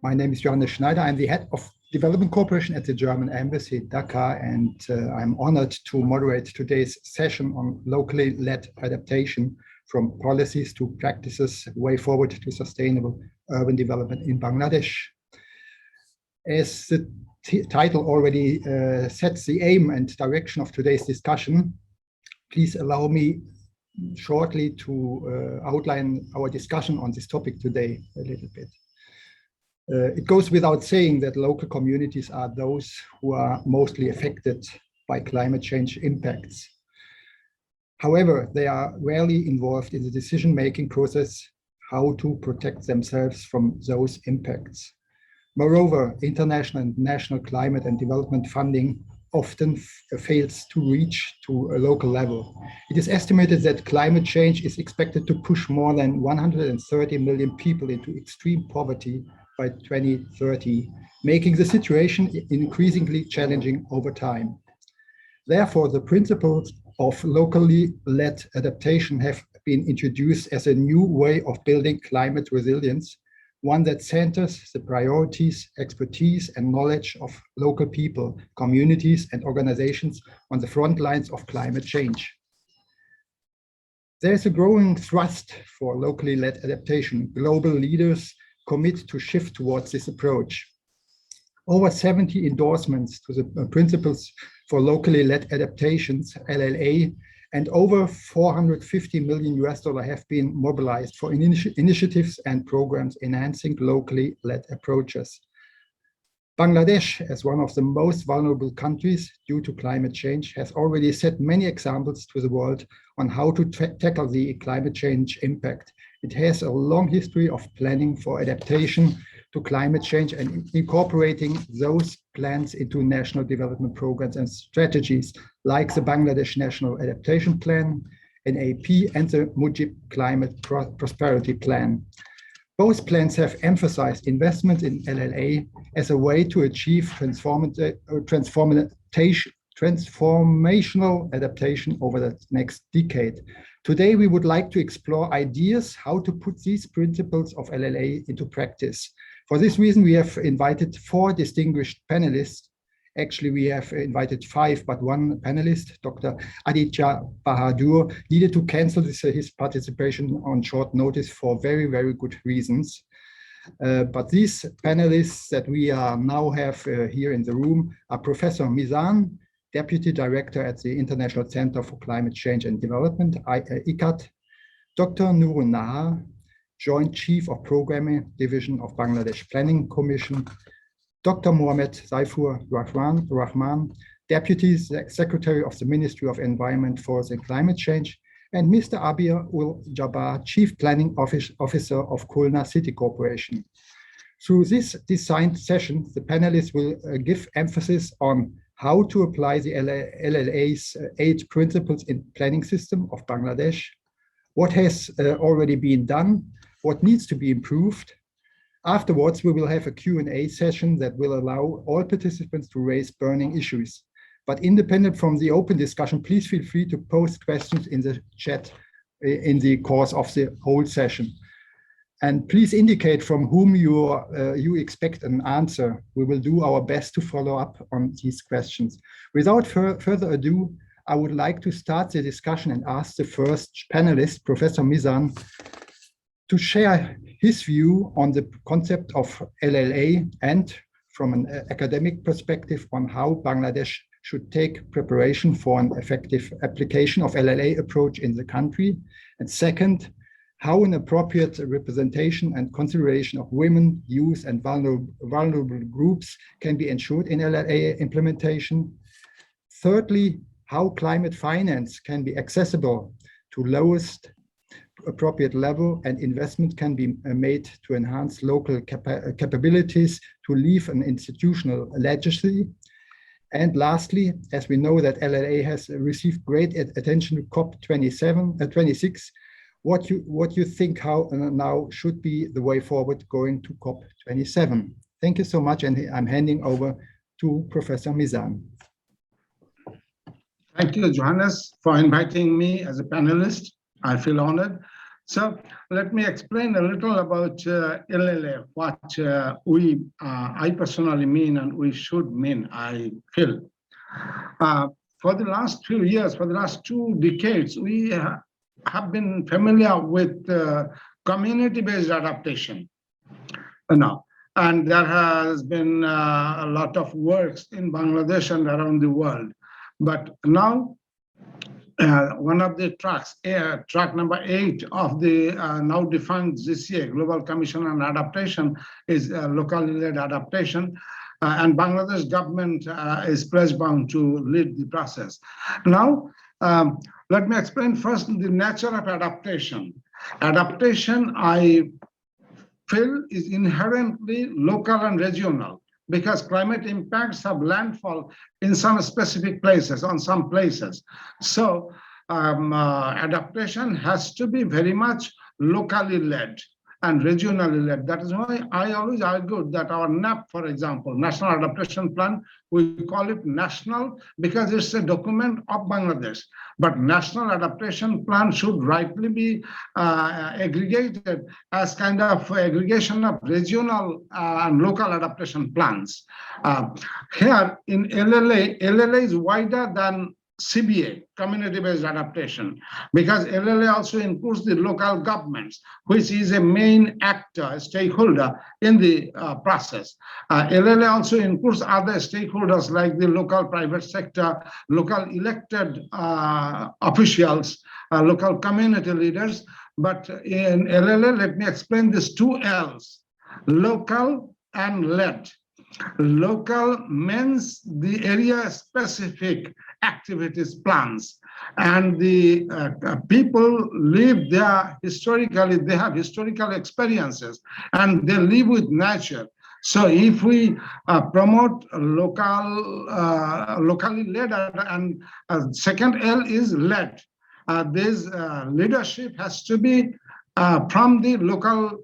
My name is Johannes Schneider. I'm the head of development cooperation at the German Embassy, Dhaka, and I'm honored to moderate today's session on locally led adaptation from policies to practices, way forward to sustainable urban development in Bangladesh. As the title already sets the aim and direction of today's discussion, please allow me shortly to outline our discussion on this topic today a little bit. It goes without saying that local communities are those who are mostly affected by climate change impacts. However, they are rarely involved in the decision-making process how to protect themselves from those impacts. Moreover, international and national climate and development funding often fails to reach to a local level. It is estimated that climate change is expected to push more than 130 million people into extreme poverty by 2030, making the situation increasingly challenging over time. Therefore, the principles of locally led adaptation have been introduced as a new way of building climate resilience, one that centers the priorities, expertise, and knowledge of local people, communities, and organizations on the front lines of climate change. There is a growing thrust for locally led adaptation. Global leaders commit to shift towards this approach. Over 70 endorsements to the principles for locally led adaptations, LLA, and over $450 million have been mobilized for initiatives and programs enhancing locally led approaches. Bangladesh, as one of the most vulnerable countries due to climate change, has already set many examples to the world on how to tackle the climate change impact. It has a long history of planning for adaptation to climate change and incorporating those plans into national development programs and strategies like the Bangladesh National Adaptation Plan, NAP, and the Mujib Climate Prosperity Plan. Both plans have emphasized investment in LLA as a way to achieve transformational adaptation over the next decade. Today, we would like to explore ideas how to put these principles of LLA into practice. For this reason, we have invited 4 distinguished panelists. Actually, we have invited 5, but one panelist, Dr. Aditya Bahadur, needed to cancel his participation on short notice for very, very good reasons. But these panelists that we now have here in the room are Professor Mizan, Deputy Director at the International Center for Climate Change and Development, ICCAD, Dr. Nurul Nahar, Joint Chief of Programming Division of Bangladesh Planning Commission, Dr. Mohamed Saifur Rahman, Deputy Secretary of the Ministry of Environment, Forest and Climate Change, and Mr. Abir Ul Jabbar, Chief Planning Officer of Khulna City Corporation. Through this designed session, the panelists will give emphasis on how to apply the LLA's 8 principles in planning system of Bangladesh, what has already been done, what needs to be improved. Afterwards, we will have a Q&A session that will allow all participants to raise burning issues. But independent from the open discussion, please feel free to post questions in the chat in the course of the whole session. And please indicate from whom you expect an answer. We will do our best to follow up on these questions. Without further ado, I would like to start the discussion and ask the first panelist, Professor Mizan, to share his view on the concept of LLA and from an academic perspective on how Bangladesh should take preparation for an effective application of LLA approach in the country. And second, how an appropriate representation and consideration of women, youth, and vulnerable groups can be ensured in LLA implementation. Thirdly, how climate finance can be accessible to lowest appropriate level and investment can be made to enhance local capabilities to leave an institutional legacy. And lastly, as we know that LLA has received great attention to COP26, what you think how now should be the way forward going to COP27. Thank you so much, and I'm handing over to Professor Mizan. Thank you, Johannes, for inviting me as a panelist. I feel honored. So let me explain a little about LLA, what I personally mean and we should mean, I feel. For the last few years, for the last 2 decades, we have been familiar with community-based adaptation. Now, and there has been a lot of works in Bangladesh and around the world. But now, one of the tracks, track number 8 of the now defined GCA, Global Commission on Adaptation, is locally led adaptation. And Bangladesh government is pledge bound to lead the process. Now, let me explain first the nature of adaptation. Adaptation, I feel, is inherently local and regional because climate impacts have landfall in some specific places, on some places. So adaptation has to be very much locally led and regionally led. That is why I always argued that our NAP, for example, National Adaptation Plan, we call it national because it's a document of Bangladesh. But National Adaptation Plan should rightly be aggregated as kind of aggregation of regional and local adaptation plans. Here in LLA is wider than CBA, community-based adaptation, because LLA also includes the local governments, which is a main actor, stakeholder in the process. LLA also includes other stakeholders like the local private sector, local elected officials, local community leaders. But in LLA, let me explain these 2 L's, local and led. Local means the area-specific activities plans, and the people live there historically, they have historical experiences, and they live with nature. So if we promote locally led, and second L is led, this leadership has to be from the local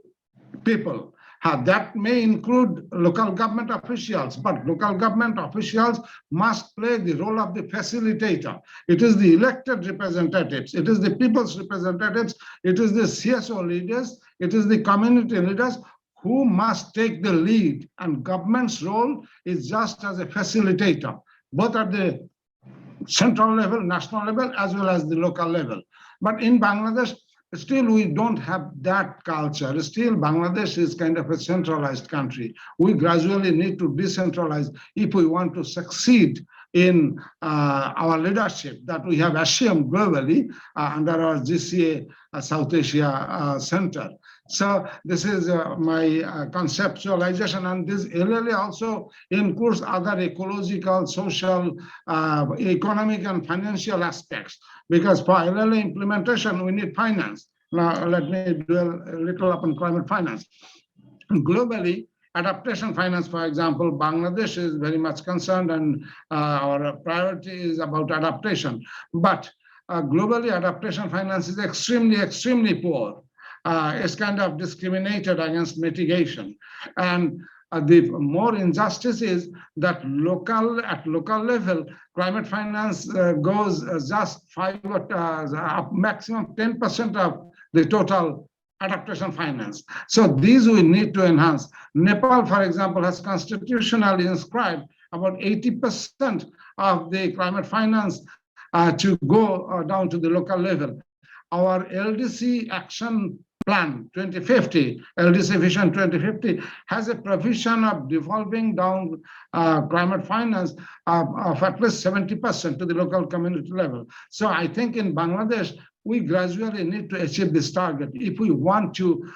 people. That may include local government officials, but local government officials must play the role of the facilitator. It is the elected representatives, it is the people's representatives, it is the CSO leaders, it is the community leaders who must take the lead, and government's role is just as a facilitator, both at the central level, national level, as well as the local level. But in Bangladesh, still we don't have that culture. Still Bangladesh is kind of a centralized country. We gradually need to decentralize if we want to succeed in our leadership that we have assumed globally under our GCA South Asia Center. So this is my conceptualization, and this LLA also includes other ecological, social, economic and financial aspects, because for LLA implementation we need finance. Now let me dwell a little upon climate finance. Globally, adaptation finance, for example, Bangladesh is very much concerned, and our priority is about adaptation. But globally, adaptation finance is extremely poor. It's kind of discriminated against mitigation. And the more injustice is that at local level, climate finance goes just 5 or maximum 10% of the total adaptation finance. So these we need to enhance. Nepal, for example, has constitutionally inscribed about 80% of the climate finance to go down to the local level. Our LDC action plan 2050, LDC Vision 2050, has a provision of devolving down climate finance of at least 70% to the local community level. So I think in Bangladesh, we gradually need to achieve this target if we want to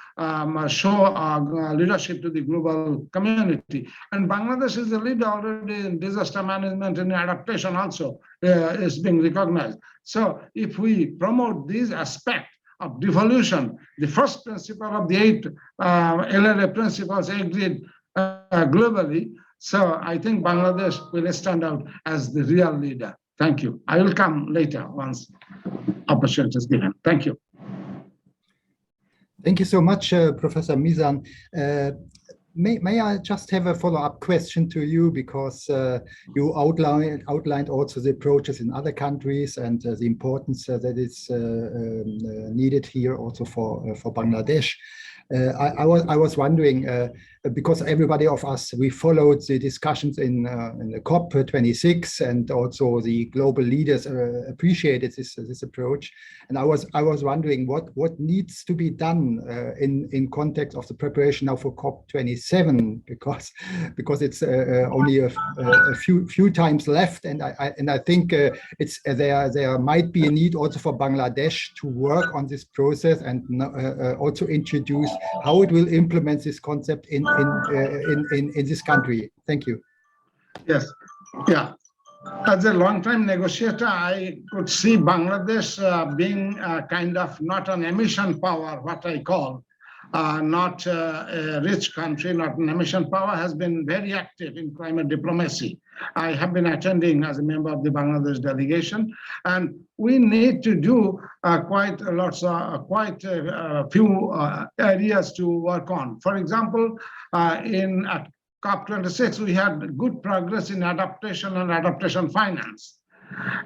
show leadership to the global community. And Bangladesh is a leader already in disaster management and adaptation also is being recognized. So if we promote these aspects of devolution, the first principle of the 8 LLA principles agreed globally, so I think Bangladesh will stand out as the real leader. Thank you. I will come later once opportunity is given. Thank you. Thank you so much, Professor Mizan. may I just have a follow-up question to you, because you outlined also the approaches in other countries and the importance that is needed here also for Bangladesh. I was wondering, because everybody of us, we followed the discussions in the COP26, and also the global leaders appreciated this approach. And I was wondering what needs to be done in context of the preparation now for COP27, because it's only a few times left, and I think it's there might be a need also for Bangladesh to work on this process and also introduce how it will implement this concept in this country. Thank you. Yes, yeah. As a long-time negotiator, I could see Bangladesh being kind of not an emission power, what I call, not a rich country, not an emission power, has been very active in climate diplomacy. I have been attending as a member of the Bangladesh delegation, and we need to do quite a few areas to work on. For example, in COP26, we had good progress in adaptation and adaptation finance.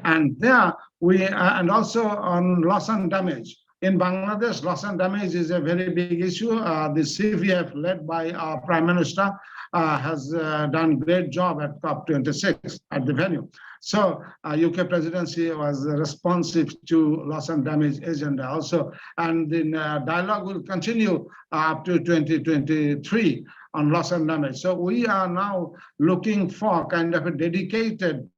And there we, and also on loss and damage. In Bangladesh, loss and damage is a very big issue. The CVF, led by our Prime Minister, has done a great job at COP26 at the venue. So UK presidency was responsive to loss and damage agenda also. And the dialogue will continue up to 2023 on loss and damage. So we are now looking for kind of a dedicated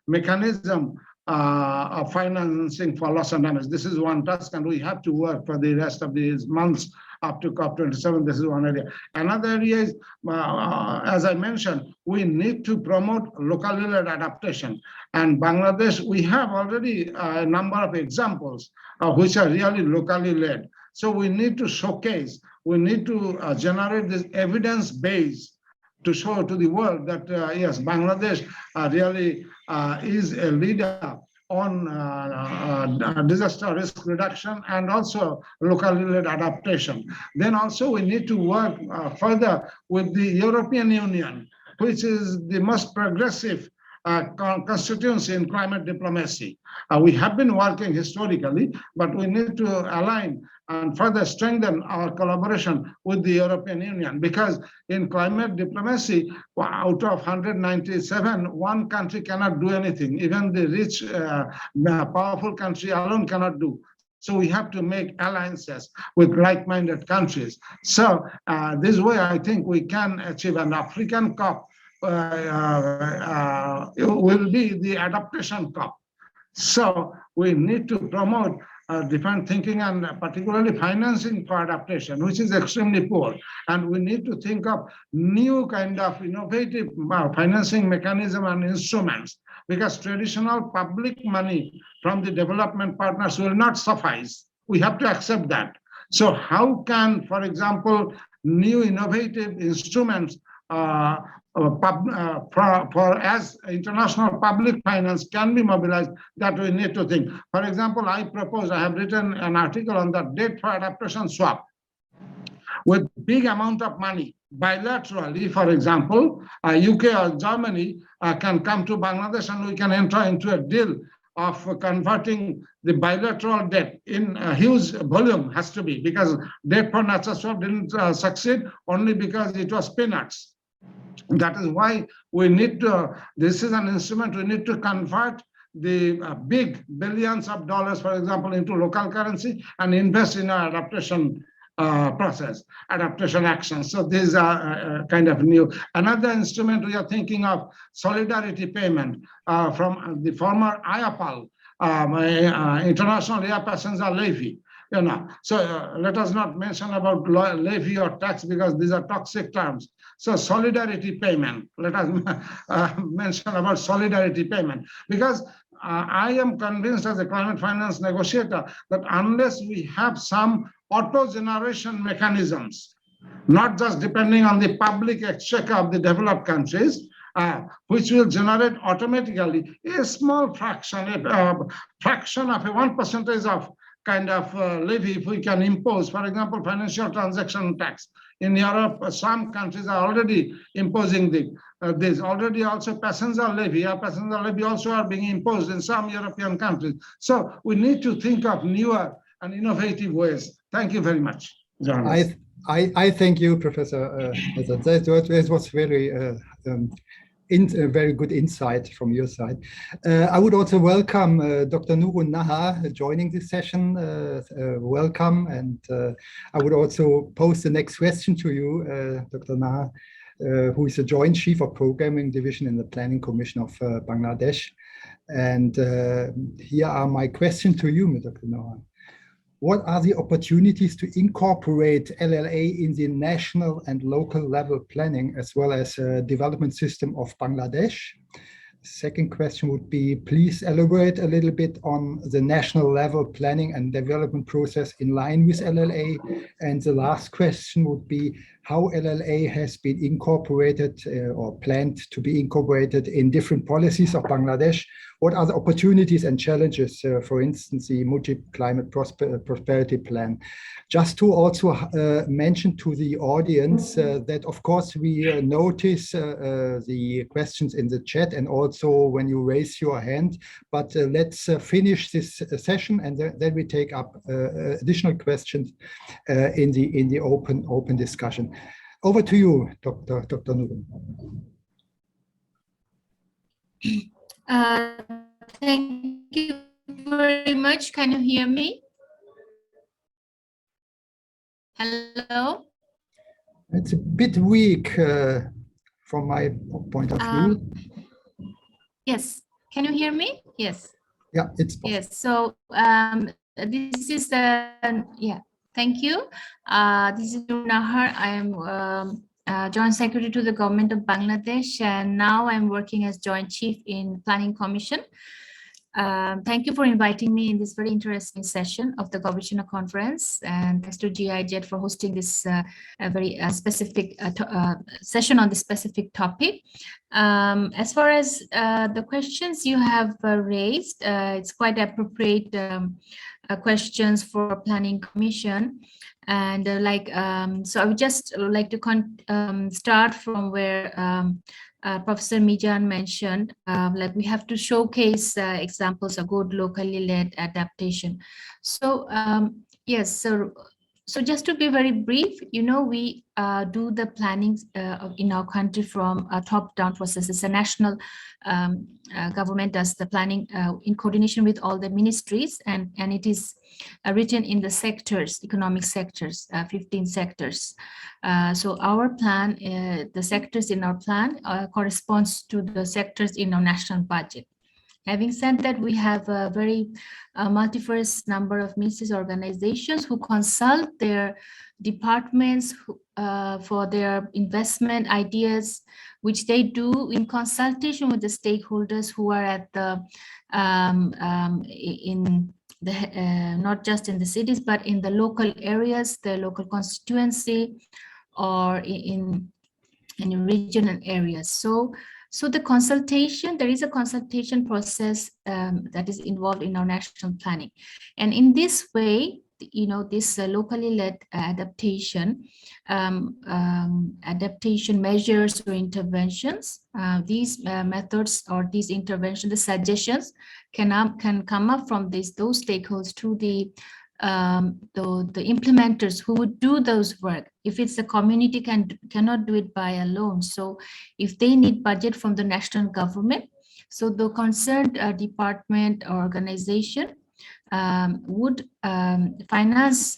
mechanism of financing for loss and damage. This is one task, and we have to work for the rest of these months up to COP27. This is one area. Another area is, as I mentioned, we need to promote locally led adaptation. And Bangladesh, we have already a number of examples which are really locally led. So we need to showcase, we need to generate this evidence base to show to the world that, yes, Bangladesh really is a leader on disaster risk reduction and also locally led adaptation. Then also we need to work further with the European Union, which is the most progressive constituency in climate diplomacy. We have been working historically, but we need to align and further strengthen our collaboration with the European Union, because in climate diplomacy, out of 197, one country cannot do anything. Even the rich, powerful country alone cannot do. So we have to make alliances with like-minded countries. So this way, I think we can achieve an African COP. It will be the adaptation COP. So we need to promote different thinking and particularly financing for adaptation, which is extremely poor. And we need to think of new kind of innovative financing mechanism and instruments, because traditional public money from the development partners will not suffice. We have to accept that. So how can, for example, new innovative instruments for as international public finance can be mobilized, that we need to think. For example, I have written an article on the debt for adaptation swap. With big amount of money, bilaterally, for example, UK or Germany can come to Bangladesh and we can enter into a deal of converting the bilateral debt in a huge volume, has to be, because debt for natural swap didn't succeed only because it was peanuts. That is why we need to, this is an instrument, we need to convert the big billions of dollars, for example, into local currency and invest in our adaptation process, adaptation actions. So these are kind of new. Another instrument we are thinking of, solidarity payment from the former IAPL, International Air Passenger Levy. So let us not mention about levy or tax, because these are toxic terms. So solidarity payment, let us mention about solidarity payment, because I am convinced as a climate finance negotiator that unless we have some auto-generation mechanisms, not just depending on the public exchequer of the developed countries, which will generate automatically a small fraction, fraction of a 1% of kind of levy if we can impose. For example, financial transaction tax. In Europe, some countries are already imposing this. Already also passenger levy. Passenger levy also are being imposed in some European countries. So we need to think of newer and innovative ways. Thank you very much, journalists. I thank you, Professor Hazard. That was very very good insight from your side. I would also welcome Dr. Nurun Naha joining this session. Welcome, and I would also pose the next question to you, Dr. Naha, who is the Joint Chief of Programming Division in the Planning Commission of Bangladesh. And here are my questions to you, Dr. Naha. What are the opportunities to incorporate LLA in the national and local level planning as well as development system of Bangladesh? Second question would be, please elaborate a little bit on the national level planning and development process in line with LLA. And the last question would be how LLA has been incorporated or planned to be incorporated in different policies of Bangladesh. What are the opportunities and challenges, for instance, the multi-climate prosperity plan? Just to also mention to the audience that, of course, we notice the questions in the chat and also when you raise your hand, but let's finish this session and then we take up additional questions in the open discussion. Over to you, Dr. Nurun. Thank you very much. Can you hear me? Hello? It's a bit weak from my point of view. Yes. Can you hear me? Yes. Yeah, it's possible. Yes. So this is yeah. Thank you. This is Nahar. I am Joint Secretary to the Government of Bangladesh, and now I'm working as Joint Chief in Planning Commission. Thank you for inviting me in this very interesting session of the Gobeshona conference, and thanks to GIZ for hosting this very specific session on this specific topic. As far as the questions you have raised, it's quite appropriate questions for Planning Commission. And so I would just like to start from where Professor Mijan mentioned, like we have to showcase examples of good locally led adaptation. So yes, so just to be very brief, you know, we do the planning in our country from a top-down process. It's a national government does the planning in coordination with all the ministries, and it is written in the sectors, economic sectors, 15 sectors. So our plan, the sectors in our plan corresponds to the sectors in our national budget. Having said that, we have a very multiverse number of ministries, organizations who consult their departments for their investment ideas, which they do in consultation with the stakeholders who are at the not just in the cities, but in the local areas, the local constituency, or in regional areas. So the consultation, there is a consultation process that is involved in our national planning. And in this way, you know, this locally led adaptation, adaptation measures or interventions, these methods or these interventions, the suggestions can come up from those stakeholders to the implementers who would do those work. If it's a community cannot do it by alone. So if they need budget from the national government, so the concerned department or organization would finance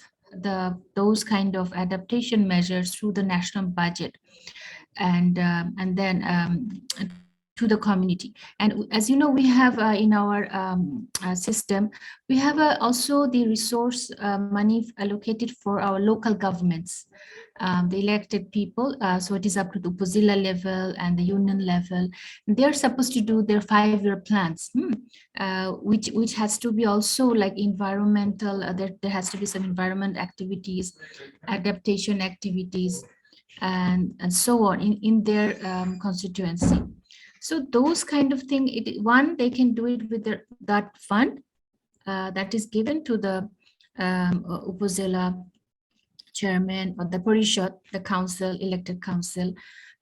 those kind of adaptation measures through the national budget, and then to the community. And as you know, we have in our system, we have also the resource money allocated for our local governments, the elected people. So it is up to the upazila level and the union level. They're supposed to do their 5-year plans, which has to be also like environmental. There has to be some environment activities, adaptation activities, and so on in their constituency. So those kind of thing, one, they can do it with that fund that is given to the Upazila chairman, or the Parishad, the council, elected council,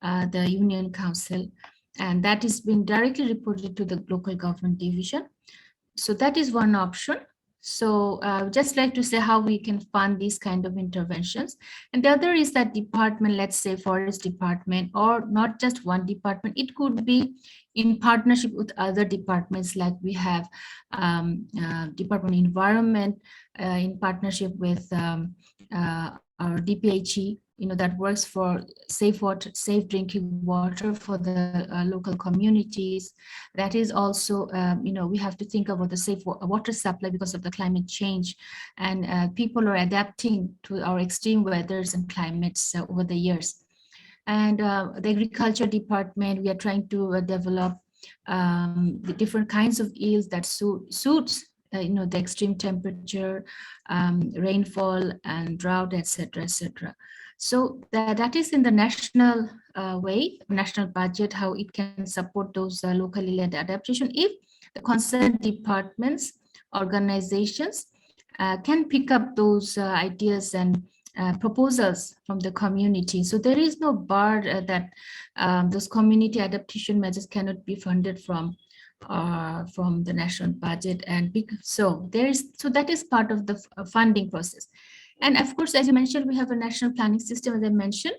the union council, and that is being directly reported to the local government division. So that is one option. So just like to say how we can fund these kind of interventions. And the other is that department, let's say forest department, or not just one department, it could be in partnership with other departments, like we have Department of Environment in partnership with our DPHE, that works for safe water, safe drinking water for the local communities. That is also, we have to think about the safe water supply because of the climate change, and people are adapting to our extreme weathers and climates over the years. And the agriculture department, we are trying to develop the different kinds of yields that suits the extreme temperature, rainfall and drought, etc., etc. So that is in the national way, national budget, how it can support those locally led adaptation if the concerned departments, organizations can pick up those ideas and proposals from the community. So there is no bar that those community adaptation measures cannot be funded from the national budget, and so that is part of the funding process. And of course, as you mentioned, we have a national planning system, as I mentioned.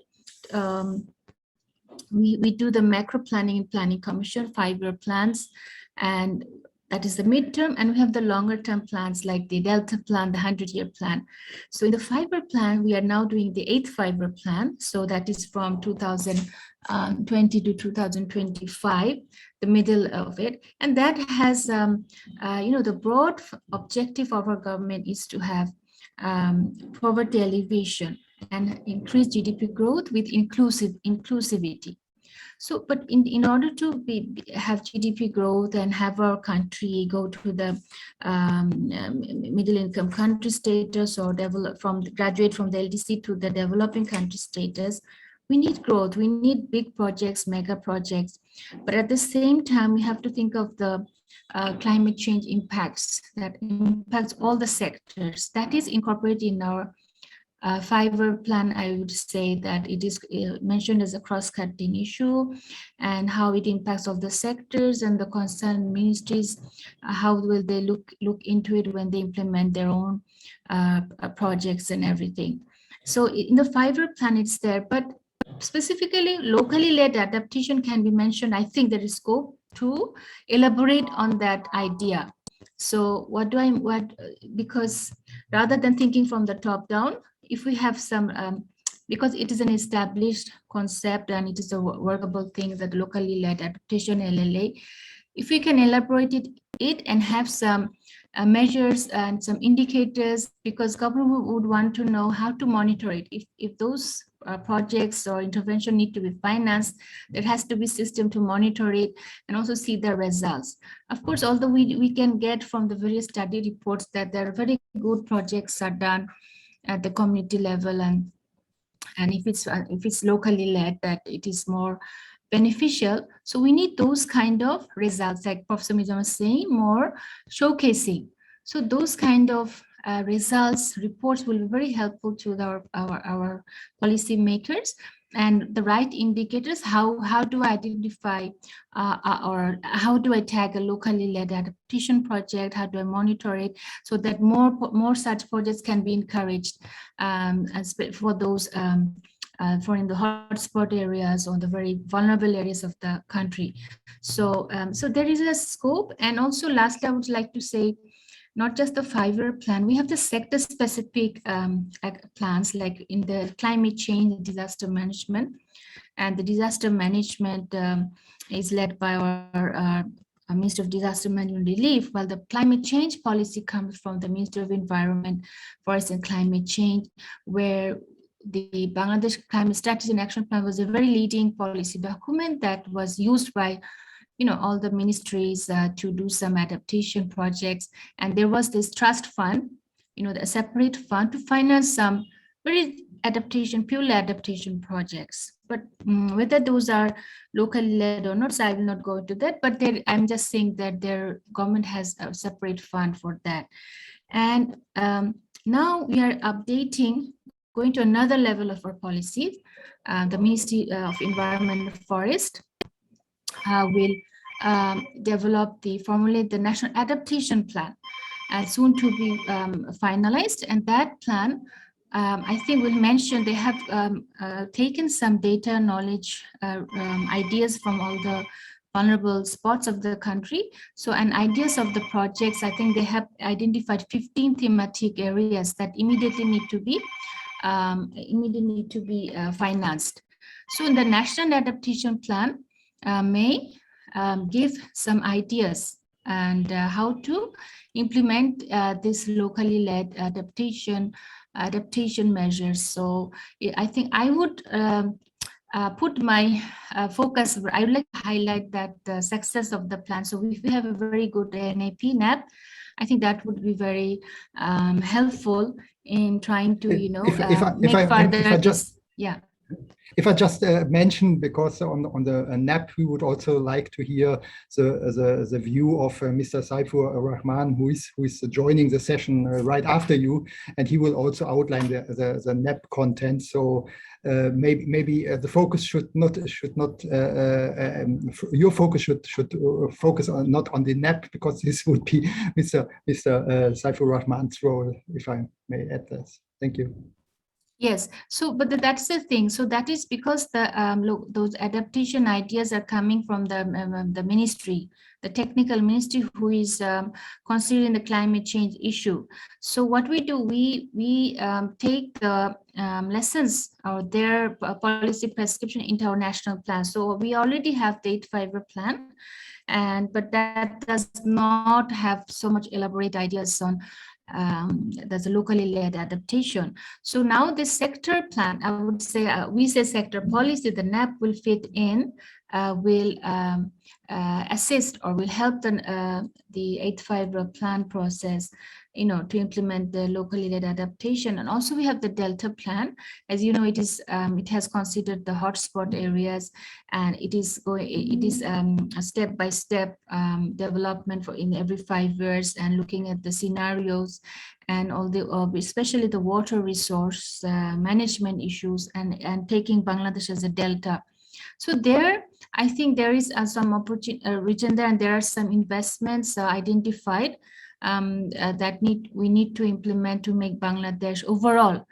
We do the macro planning and planning commission, 5-year plans, and that is the midterm, and we have the longer term plans like the Delta plan, the 100-year plan. So in the 5-year plan, we are now doing the 8th 5-year plan. So that is from 2020 to 2025, the middle of it. And that has, the broad objective of our government is to have poverty alleviation and increase GDP growth with inclusivity. So, but in order to have GDP growth and have our country go to the middle income country status, or graduate from the LDC to the developing country status, we need growth, we need big projects, mega projects. But at the same time, we have to think of the climate change impacts that impacts all the sectors. That is incorporated in our 5-year plan. I would say that it is mentioned as a cross-cutting issue, and how it impacts all the sectors and the concerned ministries. How will they look into it when they implement their own projects and everything? So in the 5-year plan, it's there, but specifically locally led adaptation can be mentioned. I think there is scope to elaborate on that idea. So because rather than thinking from the top down, if we have some, because it is an established concept and it is a workable thing, that locally led adaptation, LLA, if we can elaborate it and have some measures and some indicators, because government would want to know how to monitor it. If those projects or intervention need to be financed, there has to be system to monitor it and also see the results. Of course, although we can get from the various study reports that there are very good projects are done at the community level, and if it's locally led, that it is more beneficial. So we need those kind of results, like Professor Mizam was saying, more showcasing. So those kind of results, reports will be very helpful to our policy makers, and the right indicators. How do I identify or how do I tag a locally led adaptation project? How do I monitor it so that more such projects can be encouraged for those for in the hotspot areas or the very vulnerable areas of the country. So so there is a scope. And also lastly, I would like to say, not just the 5-year plan, we have the sector specific plans, like in the climate change and disaster management. And the disaster management is led by our Minister of Disaster Management Relief, while the climate change policy comes from the Minister of Environment, Forest and Climate Change, where the Bangladesh Climate Strategy and Action Plan was a very leading policy document that was used by all the ministries to do some adaptation projects. And there was this trust fund, a separate fund to finance some very purely adaptation projects. But whether those are locally led or not, so I will not go into that. But I'm just saying that their government has a separate fund for that. And now we are updating, going to another level of our policy. The Ministry of Environment and Forest will formulate the National Adaptation Plan, soon to be finalized. And that plan, I think we'll mention, they have taken some data knowledge ideas from all the vulnerable spots of the country. So, and ideas of the projects, I think they have identified 15 thematic areas that immediately need to be financed. So in the National Adaptation Plan may give some ideas and how to implement this locally led adaptation measures. So I think I would put my focus, I would like to highlight that the success of the plan. So if we have a very good NAP, I think that would be very helpful in trying to, If I just mention, because on the NAP, we would also like to hear the view of Mr. Saifur Rahman, who is joining the session right after you, and he will also outline the NAP content. So maybe the focus should not your focus should focus on not on the NAP, because this would be Mr. Saifur Rahman's role, if I may add this. Thank you. Yes, so but that's the thing. So that is because the those adaptation ideas are coming from the ministry, the technical ministry, who is considering the climate change issue. So what we do, we take the lessons or their policy prescription into our national plan. So we already have the 8-5 plan, but that does not have so much elaborate ideas on there's a locally led adaptation. So now this sector plan, I would say, we say sector policy, the NAP will fit in, will assist or will help the 8-5 plan process, to implement the locally led adaptation. And also we have the Delta plan. As you know, it has considered the hotspot areas, and it is a step-by-step development for in every 5 years, and looking at the scenarios and all the especially the water resource management issues, and taking Bangladesh as a delta. So there, I think there is some opportunity region there, and there are some investments identified that we need to implement to make Bangladesh overall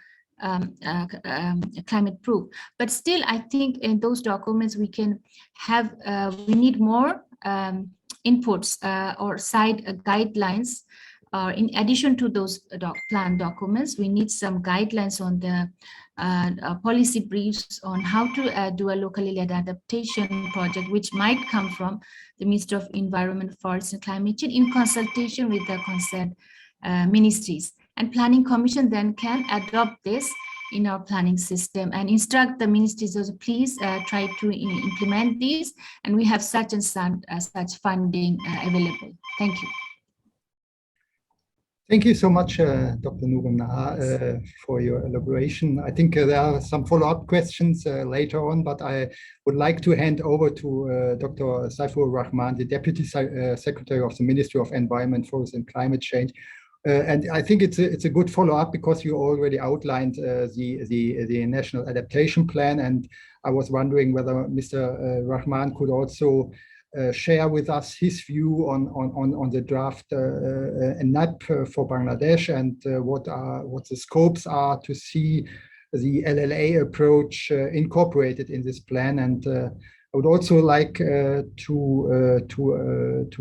climate proof. But still, I think in those documents we can have, we need more inputs or side guidelines. In addition to those plan documents, we need some guidelines on the policy briefs on how to do a locally led adaptation project, which might come from the Ministry of Environment, Forest and Climate Change in consultation with the concerned ministries. And Planning Commission then can adopt this in our planning system and instruct the ministries also, please try to implement these, and we have such and such funding available. Thank you. Thank you so much, Dr. Nurun, for your elaboration. I think there are some follow-up questions later on, but I would like to hand over to Dr. Saifur Rahman, the Deputy Secretary of the Ministry of Environment, Forest and Climate Change. And I think it's a good follow-up, because you already outlined the National Adaptation Plan, and I was wondering whether Mr. Rahman could also share with us his view on the draft NAP for Bangladesh, and what the scopes are to see the LLA approach incorporated in this plan. And I would also like to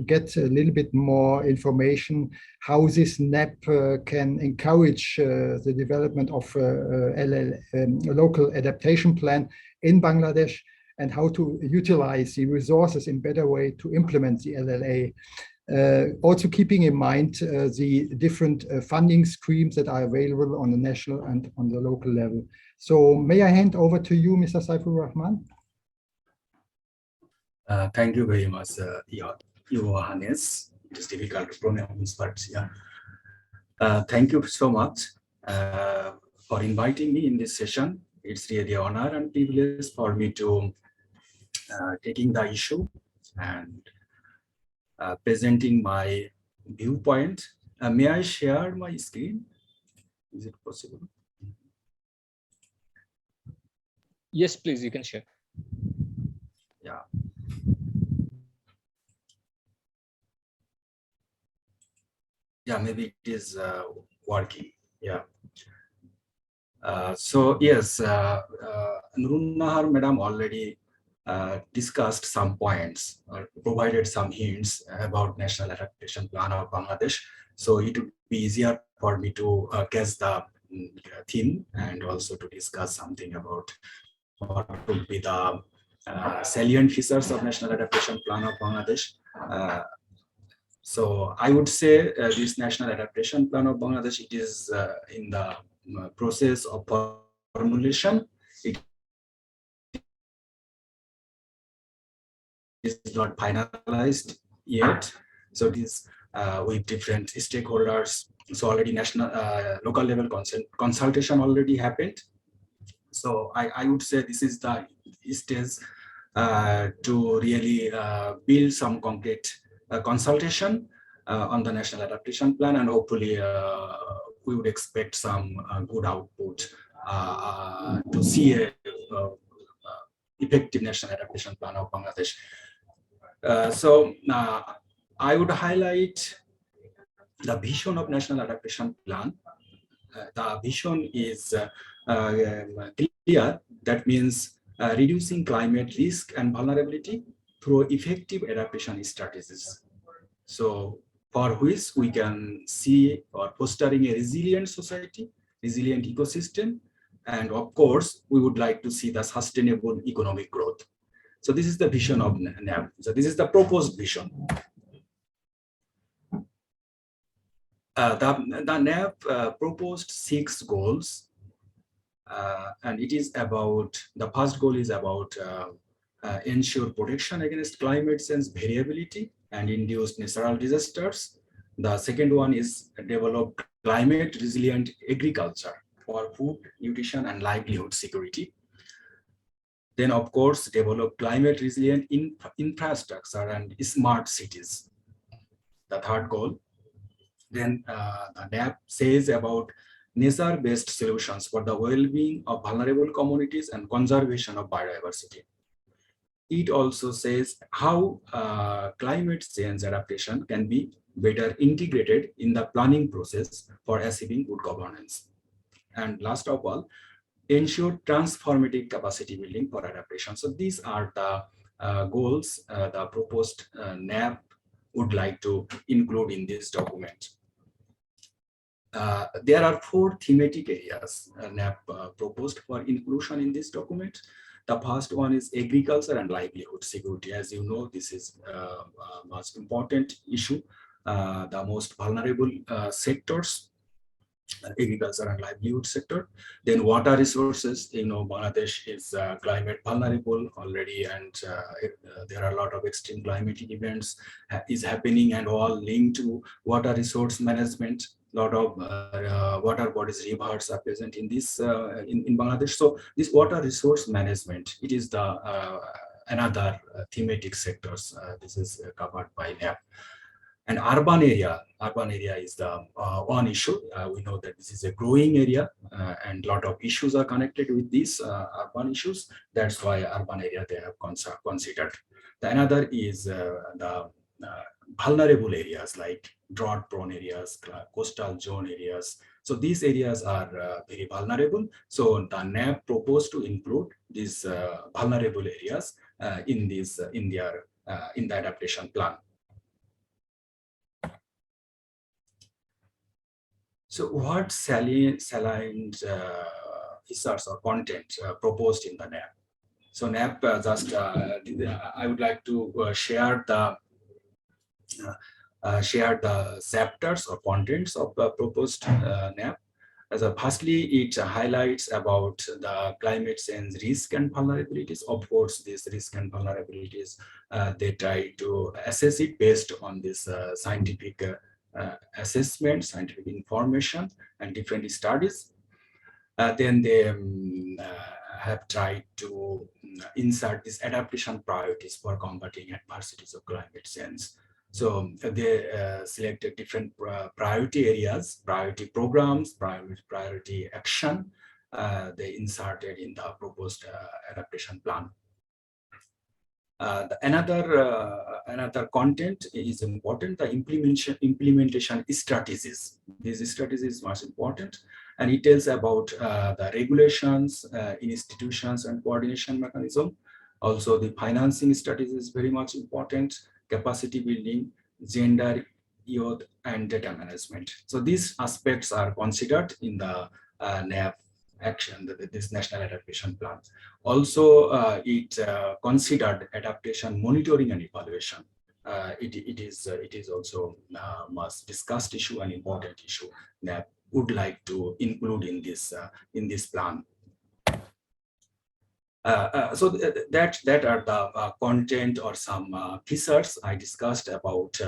get a little bit more information how this NAP can encourage the development of a local adaptation plan in Bangladesh, and how to utilize the resources in better way to implement the LLA. Also keeping in mind the different funding streams that are available on the national and on the local level. So may I hand over to you, Mr. Saifur Rahman? Thank you very much, Your Highness. It is difficult to pronounce, but yeah. Thank you so much for inviting me in this session. It's really an honor and privilege for me to taking the issue and presenting my viewpoint. May I share my screen? Is it possible? Yes, please, you can share. Yeah. Yeah, maybe it is working. Yeah. So yes, Nurun Nahar madam already discussed some points or provided some hints about National Adaptation Plan of Bangladesh. So it would be easier for me to catch the theme and also to discuss something about what would be the salient features of National Adaptation Plan of Bangladesh. So I would say this National Adaptation Plan of Bangladesh, it is in the process of formulation. It is not finalized yet. So it is with different stakeholders. So already national, local level consultation already happened. So I would say this is the stage to really build some concrete consultation on the National Adaptation Plan, and hopefully we would expect some good output to see a effective National Adaptation Plan of Bangladesh. So I would highlight the vision of National Adaptation Plan. The vision is clear. That means reducing climate risk and vulnerability through effective adaptation strategies. So for which we can see or fostering a resilient society, resilient ecosystem, and of course, we would like to see the sustainable economic growth. So this is the vision of NAP. So this is the proposed vision. The NAP proposed 6 goals, and it is about, the first goal is about ensure protection against climate change variability and induced natural disasters. The second one is develop climate resilient agriculture for food, nutrition, and livelihood security. Then, of course, develop climate resilient infrastructure and smart cities. The third goal. Then the NAP says about nature-based solutions for the well-being of vulnerable communities and conservation of biodiversity. It also says how climate change adaptation can be better integrated in the planning process for achieving good governance. And last of all, ensure transformative capacity building for adaptation. So these are the goals the proposed NAP would like to include in this document. There are 4 thematic areas NAP proposed for inclusion in this document. The first one is agriculture and livelihood security. As you know, this is a most important issue. The most vulnerable sectors, agriculture and livelihood sector. Then water resources, you know, Bangladesh is climate vulnerable already, and there are a lot of extreme climatic events is happening, and all linked to water resource management. A lot of water bodies, rivers are present in this in Bangladesh. So this water resource management, it is the another thematic sectors. This is covered by NAP. And urban area is the one issue. We know that this is a growing area, and a lot of issues are connected with these urban issues. That's why urban area they have considered. The another is the vulnerable areas like drought-prone areas, coastal zone areas. So these areas are very vulnerable. So the NAP proposed to include these vulnerable areas in this in the adaptation plan. So what salient features or content proposed in the NAP? So NAP I would like to share the chapters or contents of the proposed NAP. Firstly, it highlights about the climate change risk and vulnerabilities. Of course, these risk and vulnerabilities, they try to assess it based on this scientific assessment, scientific information, and different studies. Then they have tried to insert these adaptation priorities for combating adversities of climate change. So they selected different priority areas, priority programs, priority action. They inserted in the proposed adaptation plan. Another content is important, the implementation strategies. These strategies are most important, and it tells about the regulations, institutions, and coordination mechanism. Also, the financing strategy is very much important, capacity building, gender, youth, and data management. So these aspects are considered in the NAP action, this National Adaptation Plan. Also, it considered adaptation monitoring and evaluation. It is also much discussed issue and important issue that would like to include in this plan. So that are the content or some features I discussed about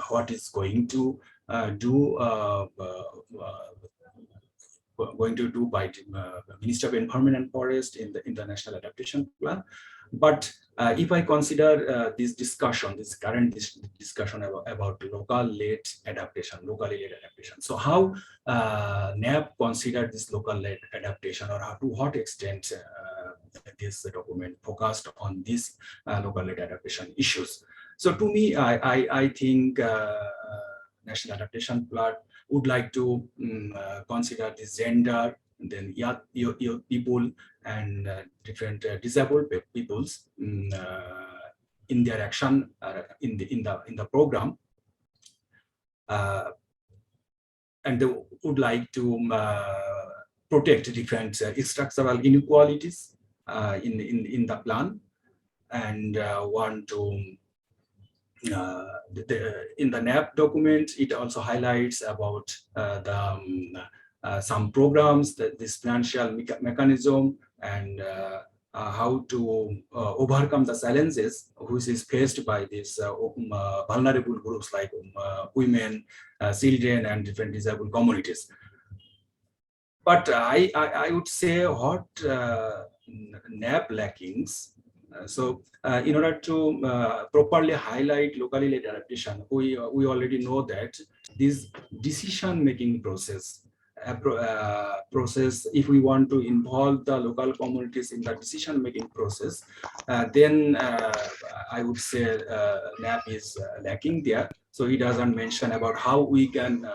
what is going to do by Ministry of Environment and Forest in the International Adaptation Plan. But if I consider this current discussion about locally led adaptation. So how NAP considered this local-led adaptation, or to what extent this document focused on these local-led adaptation issues? So to me, I think National Adaptation Plan would like to consider the gender, then young people and different disabled peoples in their action in the program, and they would like to protect different structural inequalities in the plan, and want to. In the NAP document, it also highlights about some programs, this financial mechanism, and how to overcome the challenges which is faced by these vulnerable groups like women, children, and different disabled communities. But I would say what NAP lackings. So in order to properly highlight locally led adaptation, we already know that this decision-making process, if we want to involve the local communities in the decision-making process, then I would say NAP is lacking there. So he doesn't mention about how we can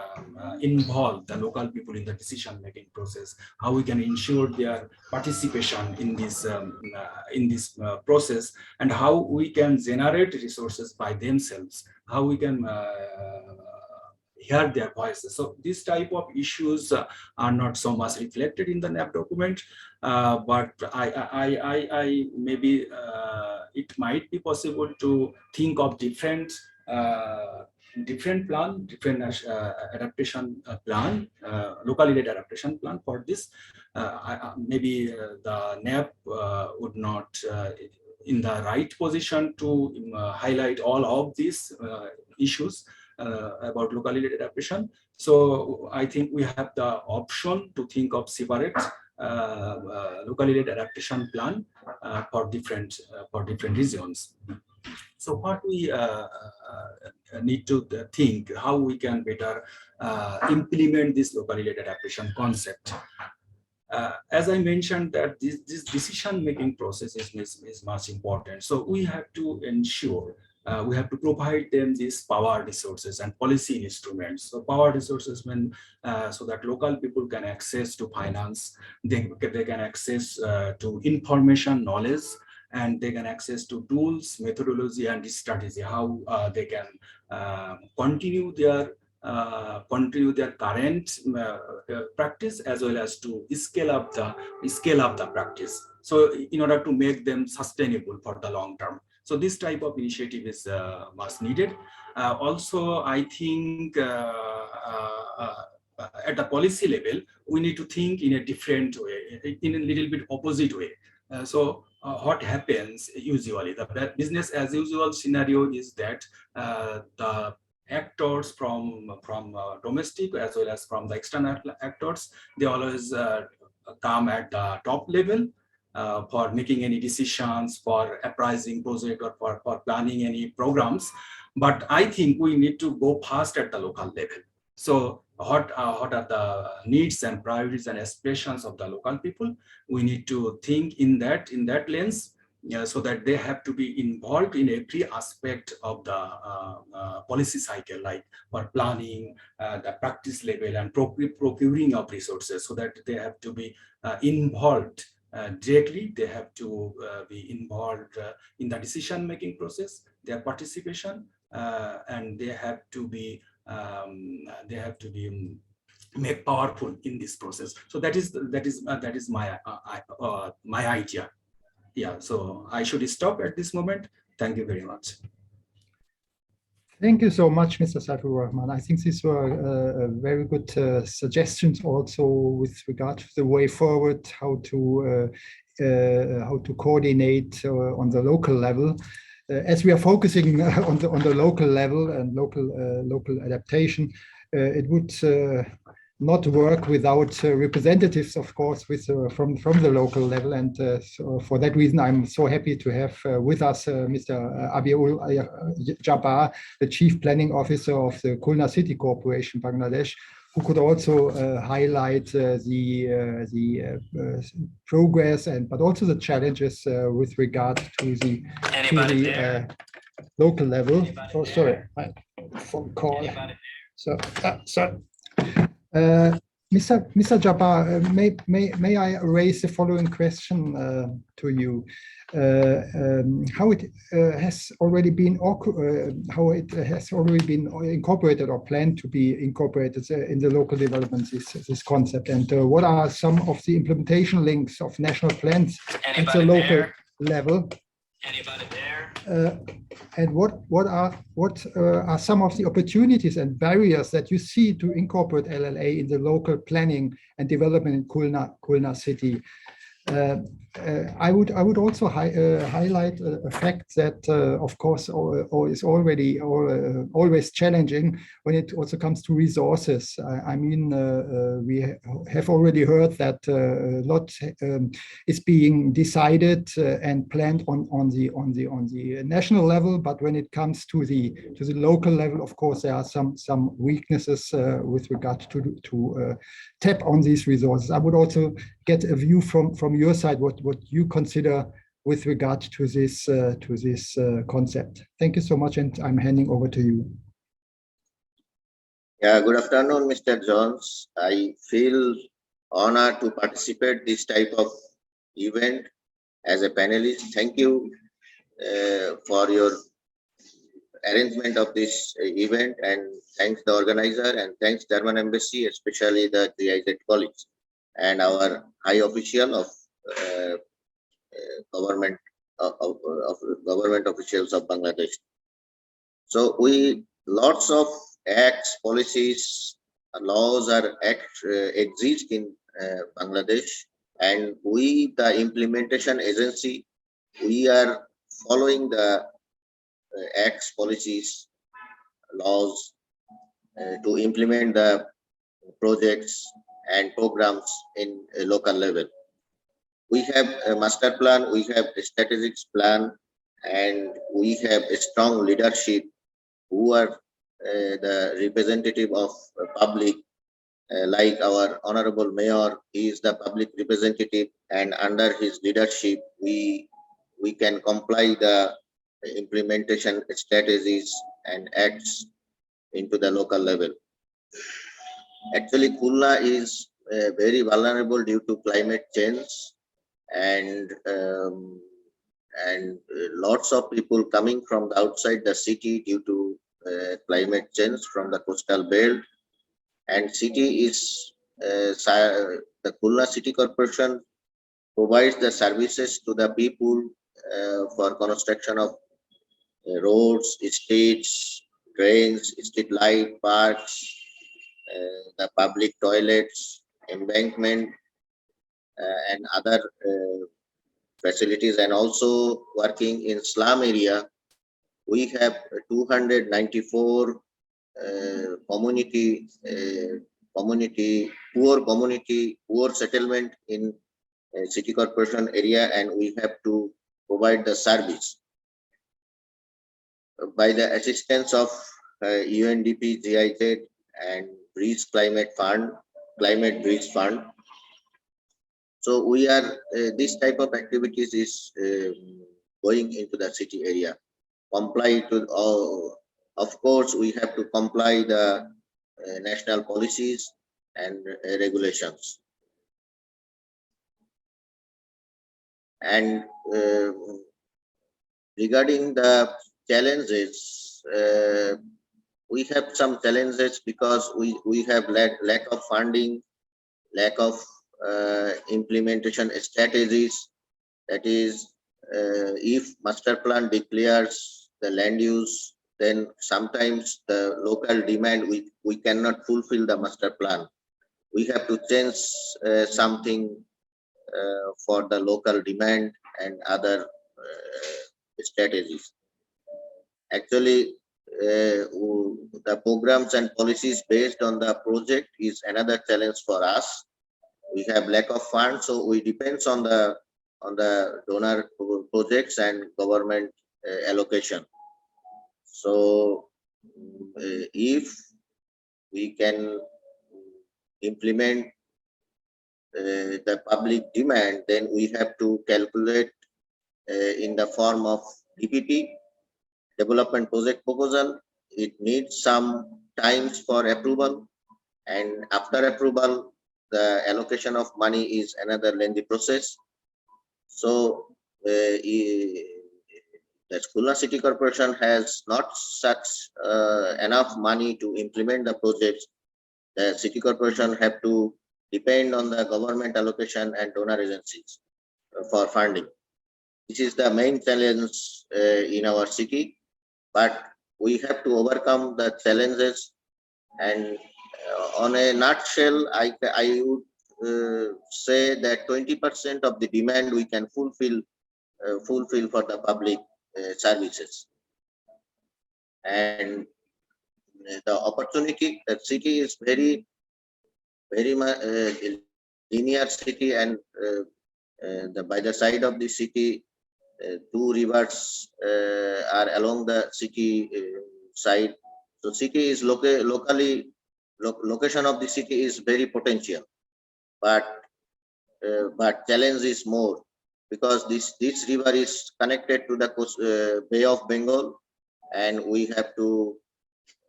involve the local people in the decision-making process, how we can ensure their participation in this process, and how we can generate resources by themselves, how we can hear their voices. So this type of issues are not so much reflected in the NAP document, but I maybe it might be possible to think of different adaptation plan, locally led adaptation plan for this. Maybe the NAP would not in the right position to highlight all of these issues about locally led adaptation. So I think we have the option to think of separate locally led adaptation plan for different regions. So what we need to think how we can better implement this locally led adaptation concept. As I mentioned, that this decision-making process is much important. So we have to ensure we have to provide them these power resources and policy instruments. So power resources so that local people can access to finance, they can access to information, knowledge, and they can access to tools, methodology, and strategy, how they can continue their current practice, as well as to scale up the practice. So in order to make them sustainable for the long term. So this type of initiative is much needed. Also, I think at the policy level, we need to think in a different way, in a little bit opposite way. So what happens usually, the business as usual scenario is that the actors from domestic as well as from the external actors, they always come at the top level, for making any decisions, for appraising project, or for planning any programs. But I think we need to go fast at the local level. So what are the needs and priorities and aspirations of the local people? We need to think in that lens, so that they have to be involved in every aspect of the policy cycle, like for planning, the practice level, and procuring of resources, so that they have to be involved directly. They have to be involved in the decision-making process, their participation, and they have to be made powerful in this process. So that is my idea. Yeah, so I should stop at this moment. Thank you very much. Thank you so much, Mr. Saifur Rahman. I think these were very good suggestions also with regard to the way forward, how to coordinate on the local level. As we are focusing on the local level and local adaptation, it would not work without representatives, of course, from the local level. And so for that reason, I'm so happy to have with us Mr. Abiul Jabbar, the Chief Planning Officer of the Khulna City Corporation, Bangladesh, who could also highlight the progress but also the challenges with regard to the local level. Oh, sorry, my phone call. Mr. Jabbar, may I raise the following question to you? How it has already been incorporated or planned to be incorporated in the local development, this concept, and what are some of the implementation links of national plans at the local level? Anybody there? And what are some of the opportunities and barriers that you see to incorporate LLA in the local planning and development in Khulna City? I would also highlight a fact that, of course, is always challenging when it also comes to resources. I mean, we have already heard that a lot is being decided and planned on the national level, but when it comes to the local level, of course, there are some weaknesses with regard to tap on these resources. I would also get a view from your side what you consider with regard to this concept. Thank you so much, and I'm handing over to you. Yeah, good afternoon, Mr. Jones. I feel honored to participate this type of event as a panelist. Thank you for your arrangement of this event, and thanks the organizer, and thanks German Embassy, especially the GIZ College and our high official of government officials of Bangladesh. So lots of acts, policies, laws exist in Bangladesh, and we, the implementation agency, we are following the acts, policies, laws to implement the projects and programs in a local level. We have a master plan, we have a strategic plan, and we have a strong leadership who are the representative of public, like our honorable mayor. He is the public representative, and under his leadership, we can comply the implementation strategies and acts into the local level. Actually, Khulna is very vulnerable due to climate change, and lots of people coming from the outside the city due to climate change from the coastal belt. And city is the Khulna City Corporation provides the services to the people for construction of roads, streets, drains, street light, parks, the public toilets, embankment, and other facilities, and also working in slum area. We have 294 poor settlement in city corporation area, and we have to provide the service. By the assistance of UNDP, GIZ, and Bridge Climate Bridge Fund. So we are this type of activities is going into the city area. Comply to of course we have to comply the national policies and regulations. And regarding the challenges, we have some challenges because we have lack of funding, lack of implementation strategies. That is, if master plan declares the land use, then sometimes the local demand, we cannot fulfill the master plan. We have to change something for the local demand and other strategies. Actually, the programs and policies based on the project is another challenge for us. We have lack of funds, so we depends on the donor projects and government allocation. So if we can implement the public demand, then we have to calculate in the form of DPP, development project proposal. It needs some times for approval, and after approval, the allocation of money is another lengthy process. So the Khulna City Corporation has not such enough money to implement the projects. The City Corporation have to depend on the government allocation and donor agencies for funding. This is the main challenge in our city, but we have to overcome the challenges. And on a nutshell, I would say that 20% of the demand we can fulfill for the public services. And the opportunity, the city is very much linear city, and by the side of the city, two rivers are along the city side. So city is location of the city is very potential, but challenge is more because this river is connected to the Bay of Bengal, and we have the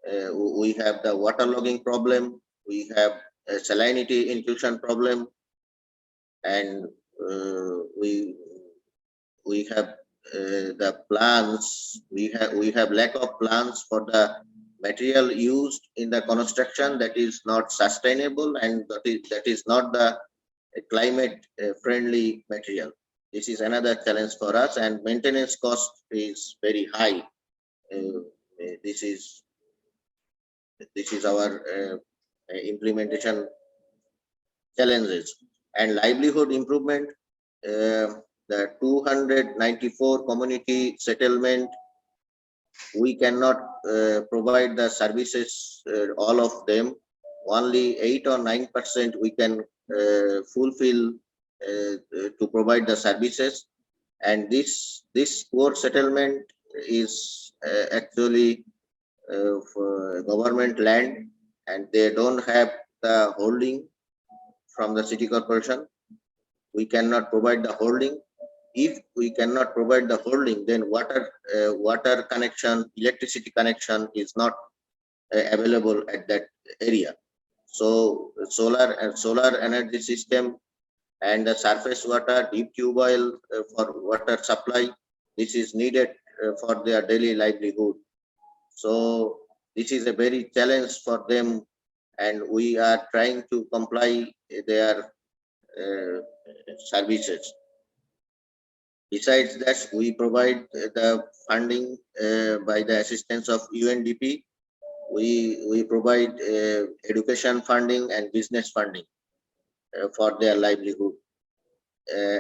waterlogging problem, we have a salinity inclusion problem, and we have the plans. We have lack of plans for the material used in the construction that is not sustainable, and that is not the climate friendly material. This is another challenge for us, and maintenance cost is very high. This is our implementation challenges. And livelihood improvement, the 294 community settlement, we cannot provide the services, all of them. Only 8 or 9% we can fulfill to provide the services. And this poor settlement is actually for government land, and they don't have the holding from the city corporation. We cannot provide the holding. If we cannot provide the holding, then water connection, electricity connection is not available at that area. So solar energy system and the surface water, deep tube oil for water supply, this is needed for their daily livelihood. So this is a very challenge for them, and we are trying to comply their services. Besides that, we provide the funding by the assistance of UNDP. We provide education funding and business funding for their livelihood,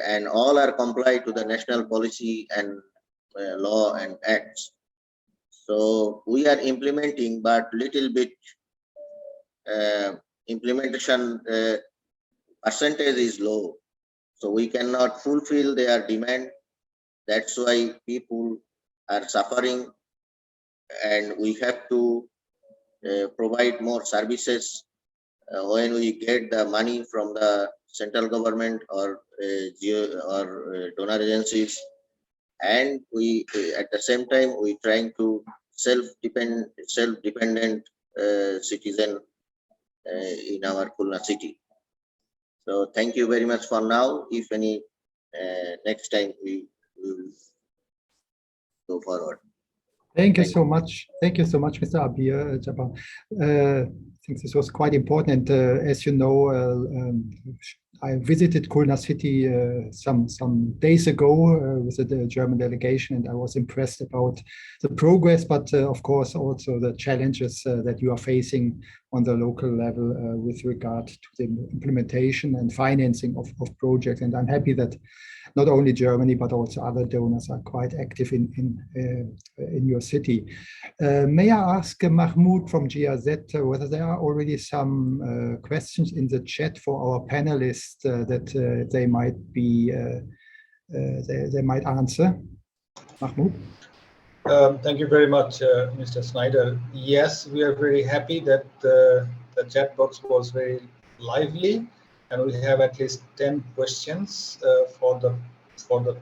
and all are complied to the national policy and law and acts. So we are implementing, but little bit implementation percentage is low. So we cannot fulfill their demand. That's why people are suffering, and we have to provide more services. When we get the money from the central government or donor agencies, and we at the same time we trying to self-dependent citizen in our Khulna city. So thank you very much for now. If any next time we will go forward. Thank you so much. Thank you so much, Mr. Abir Jabbar. I think this was quite important. As you know, I visited Khulna city some days ago with the German delegation, and I was impressed about the progress, but of course also the challenges that you are facing on the local level with regard to the implementation and financing of projects. And I'm happy that not only Germany, but also other donors are quite active in your city. May I ask Mahmoud from GIZ whether there are already some questions in the chat for our panelists that they might be they might answer? Mahmoud? Thank you very much, Mr. Snyder. Yes, we are very happy that the chat box was very lively, and we have at least 10 questions for the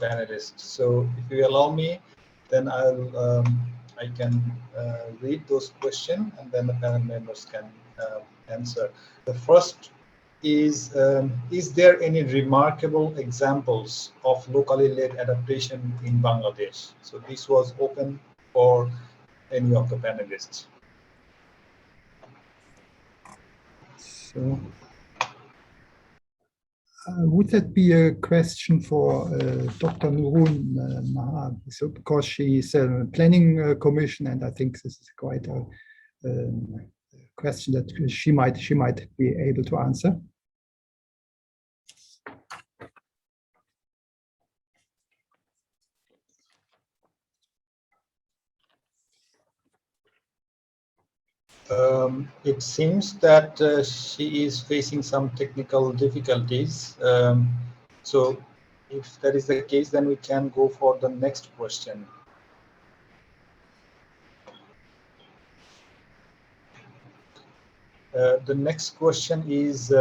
panelists. So if you allow me, then I can read those questions, and then the panel members can answer. The first is there any remarkable examples of locally led adaptation in Bangladesh? So this was open for any of the panelists. So, would that be a question for Dr. Nurun Mahar? So, because she is a planning commission, and I think this is quite a question that she might be able to answer. It seems that she is facing some technical difficulties. So if that is the case, then we can go for the next question. The next question is,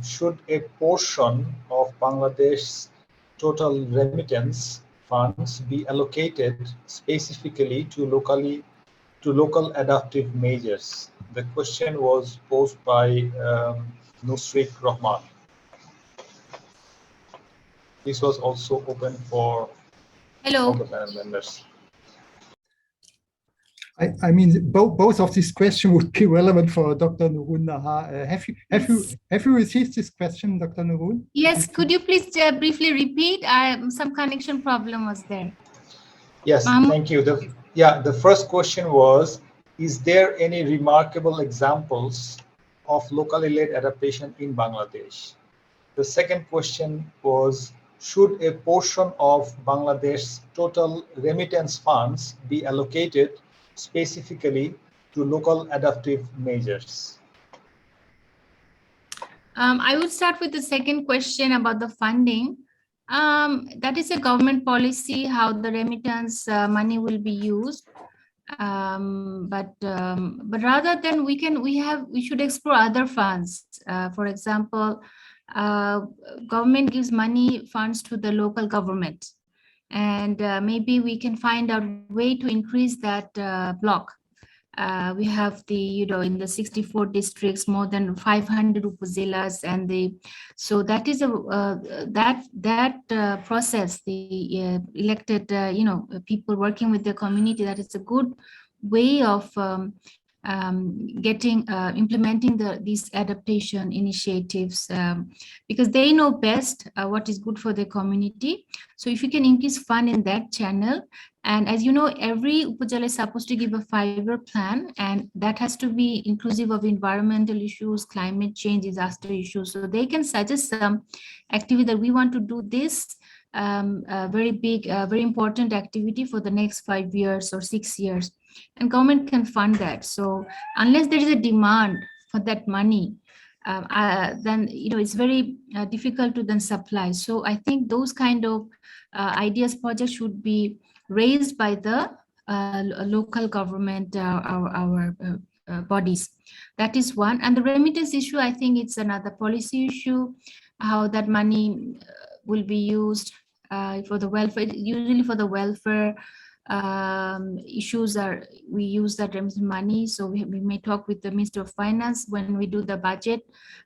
should a portion of Bangladesh's total remittance funds be allocated specifically to local adaptive measures? The question was posed by Nusrik Rahman. This was also open for all the panel members. I mean, both of these questions would be relevant for Dr. Nurun Nahar. Have you received this question, Dr. Nurun? Yes, could you please briefly repeat? Some connection problem was there. Yes, thank you. The first question was, is there any remarkable examples of locally led adaptation in Bangladesh? The second question was, should a portion of Bangladesh's total remittance funds be allocated specifically to local adaptive measures? I would start with the second question about the funding. That is a government policy, how the remittance money will be used. But rather than we should explore other funds. For example, government gives funds to the local government, and maybe we can find a way to increase that block. We have in the 64 districts, more than 500 upazilas, and so that is that process, the elected people working with the community, that is a good way of implementing these adaptation initiatives, because they know best what is good for the community. So if you can increase fund in that channel, and as you know, every upazila is supposed to give a 5-year plan, and that has to be inclusive of environmental issues, climate change, disaster issues. So they can suggest some activity that we want to do this very big, very important activity for the next 5 years or 6 years, and government can fund that. So unless there is a demand for that money, then it's very difficult to then supply. So I think those kind of ideas projects should be raised by the local government, our bodies. That is one. And the remittance issue, I think it's another policy issue, how that money will be used for the welfare. Usually for the welfare issues we use that remittance money. So we may talk with the Minister of Finance when we do the budget,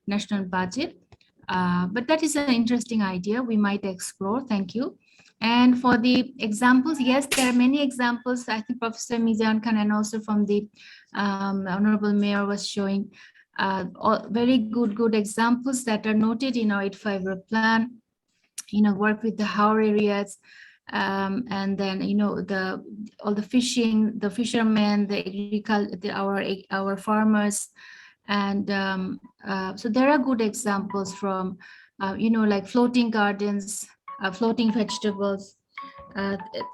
national budget. But that is an interesting idea we might explore. Thank you. And for the examples, yes, there are many examples. I think Professor Mizan Khan and also from the Honorable Mayor was showing very good examples that are noted in our 8-5-year plan. Work with the Haur areas, and then all the fishing, the fishermen, the agriculture, our farmers, and so there are good examples from like floating gardens, floating vegetables,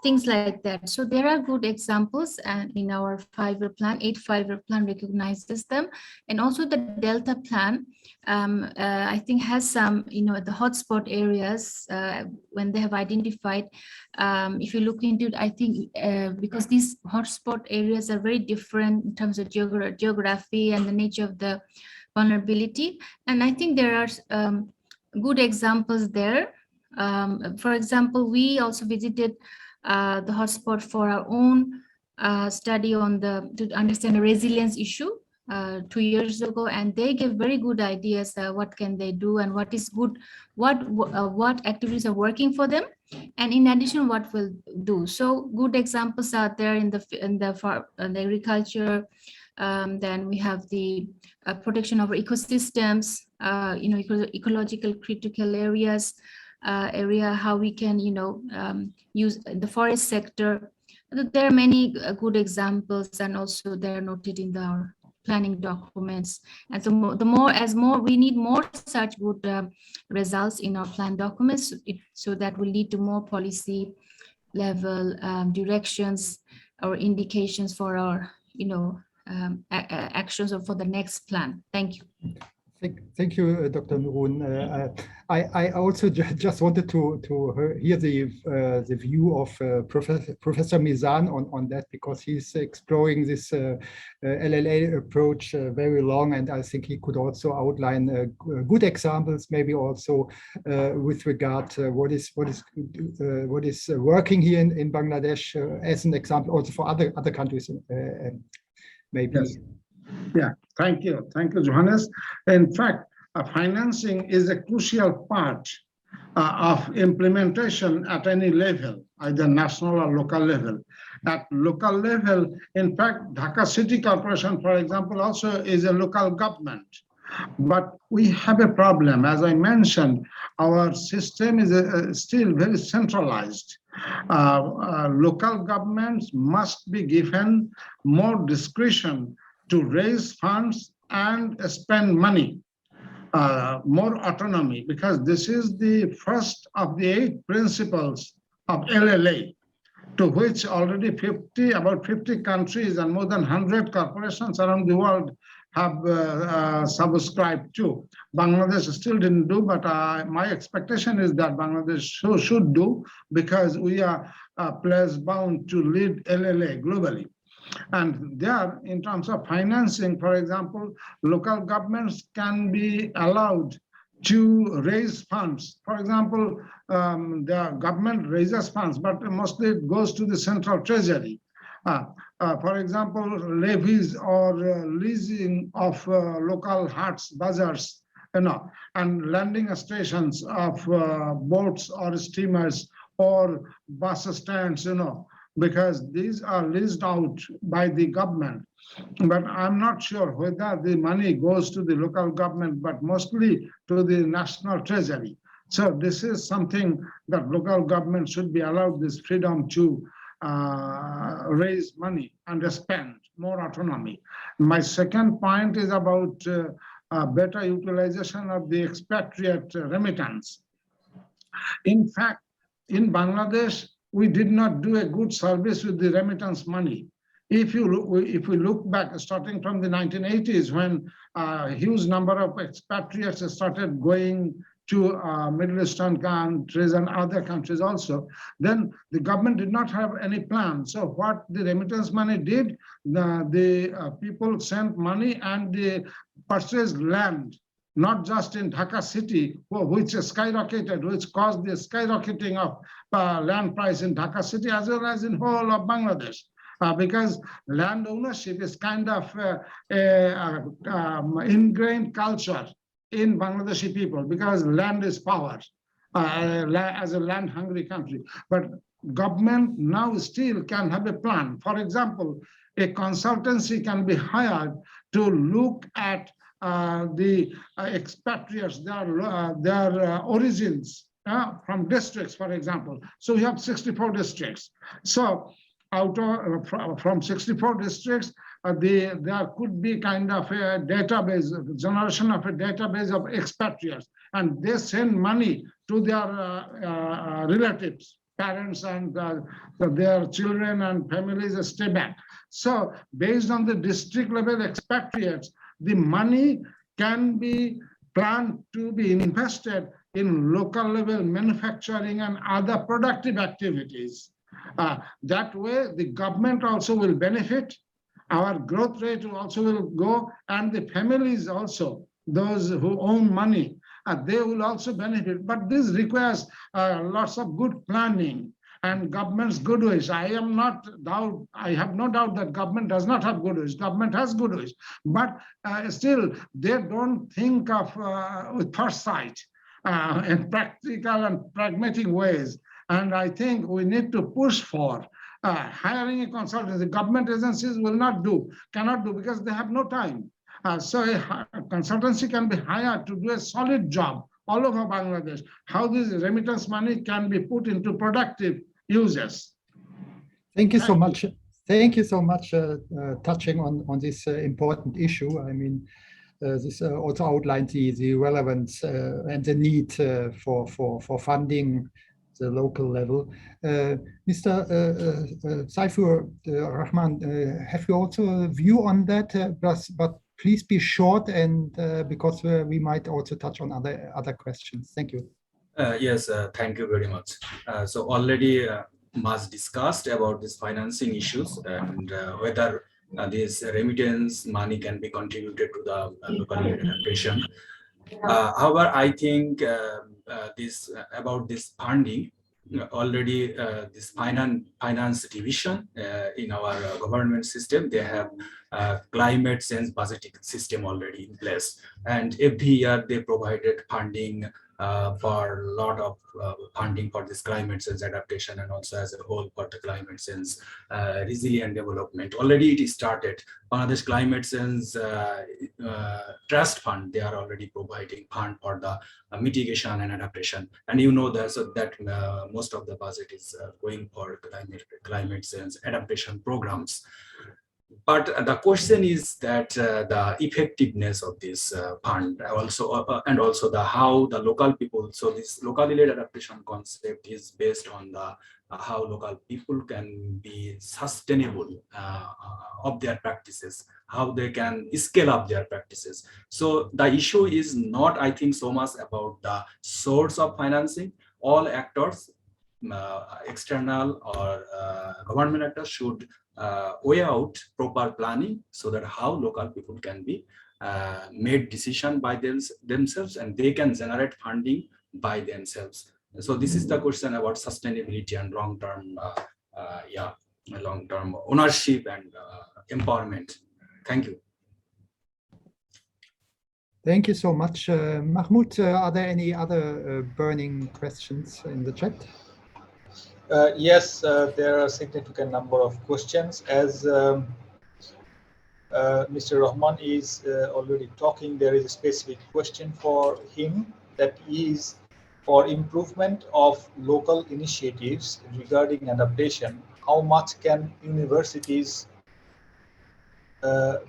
things like that. So there are good examples, and in our 5-year plan, 8-5-year plan recognizes them. And also the Delta plan, I think has some, the hotspot areas when they have identified. If you look into it, I think because these hotspot areas are very different in terms of geography and the nature of the vulnerability. And I think there are good examples there. For example, we also visited the hotspot for our own study on to understand the resilience issue 2 years ago, and they gave very good ideas. What can they do, and what is good, what activities are working for them, and in addition, what will do. So good examples are there in the agriculture. Then we have the protection of ecosystems, ecological critical areas. How we can use the forest sector. There are many good examples, and also they're noted in our planning documents. And so we need more such good results in our plan documents, so that will lead to more policy level directions or indications for our actions or for the next plan. Thank you. Thank you, Dr. Nurun. I also just wanted to hear the view of Professor Mizan on that, because he's exploring this LLA approach very long, and I think he could also outline good examples, maybe also with regard to what is working here in Bangladesh as an example, also for other countries, maybe. Yes. Yeah, thank you, Johannes. In fact, financing is a crucial part of implementation at any level, either national or local level. At local level, in fact, Dhaka City Corporation, for example, also is a local government. But we have a problem. As I mentioned, our system is still very centralized. Local governments must be given more discretion to raise funds and spend money, more autonomy, because this is the first of the 8 principles of LLA, to which already about 50 countries and more than 100 corporations around the world have subscribed to. Bangladesh still didn't do, but my expectation is that Bangladesh should do, because we are pledge bound to lead LLA globally. And there, in terms of financing, for example, local governments can be allowed to raise funds. For example, the government raises funds, but mostly it goes to the central treasury. For example, levies or leasing of local huts, bazaars, and landing stations of boats or steamers or bus stands, because these are leased out by the government. But I'm not sure whether the money goes to the local government, but mostly to the national treasury. So this is something that local government should be allowed this freedom to raise money and spend, more autonomy. My second point is about better utilization of the expatriate remittance. In fact, in Bangladesh, we did not do a good service with the remittance money. if we look back, starting from the 1980s, when a huge number of expatriates started going to Middle Eastern countries and other countries also, then the government did not have any plan. So what the remittance money did, the people sent money and they purchased land, not just in Dhaka city, which skyrocketed, which caused the skyrocketing of land price in Dhaka city as well as in whole of Bangladesh. Because land ownership is kind of ingrained culture in Bangladeshi people, because land is power as a land hungry country. But government now still can have a plan. For example, a consultancy can be hired to look at the expatriates, their origins from districts, for example. So we have 64 districts. So out of from 64 districts, there could be kind of a database, generation of a database of expatriates, and they send money to their relatives, parents, and their children and families stay back. So based on the district level expatriates, the money can be planned to be invested in local level manufacturing and other productive activities. That way, the government also will benefit, our growth rate also will go, and the families also, those who own money, they will also benefit. But this requires lots of good planning and government's good wish. I have no doubt that government does not have good wish. Government has good wish, but still they don't think of with foresight in practical and pragmatic ways. And I think we need to push for hiring a consultancy. Government agencies cannot do, because they have no time. So a consultancy can be hired to do a solid job all over Bangladesh, how this remittance money can be put into productive uses. Thank you so much. Thank you so much touching on this important issue. I mean, this also outlined the relevance and the need for funding the local level. Mr. Saifur Rahman, have you also a view on that? But please be short, and because we might also touch on other questions. Thank you. Yes, thank you very much. So already much discussed about these financing issues and whether this remittance money can be contributed to the local adaptation. However, I think about this funding, already this finance division in our government system, they have climate change budgeting system already in place, and every year they provided funding for a lot of funding for this climate change adaptation, and also as a whole for the climate change resilient development. Already it is started. Bangladesh Climate Change Trust Fund, they are already providing fund for the mitigation and adaptation. And you know that, so that most of the budget is going for climate change adaptation programs. But the question is that the effectiveness of this fund also, and also the how the local people. So this locally led adaptation concept is based on the how local people can be sustainable of their practices, how they can scale up their practices. So the issue is not, I think, so much about the source of financing. All actors, external or government actors, should weigh out proper planning so that how local people can be made decision by themselves, and they can generate funding by themselves. So this is the question about sustainability and long-term, long-term ownership and empowerment. Thank you. Thank you so much, Mahmoud. Are there any other burning questions in the chat? Yes, there are a significant number of questions. As Mr. Rahman is already talking, there is a specific question for him, that is for improvement of local initiatives regarding adaptation. How much can universities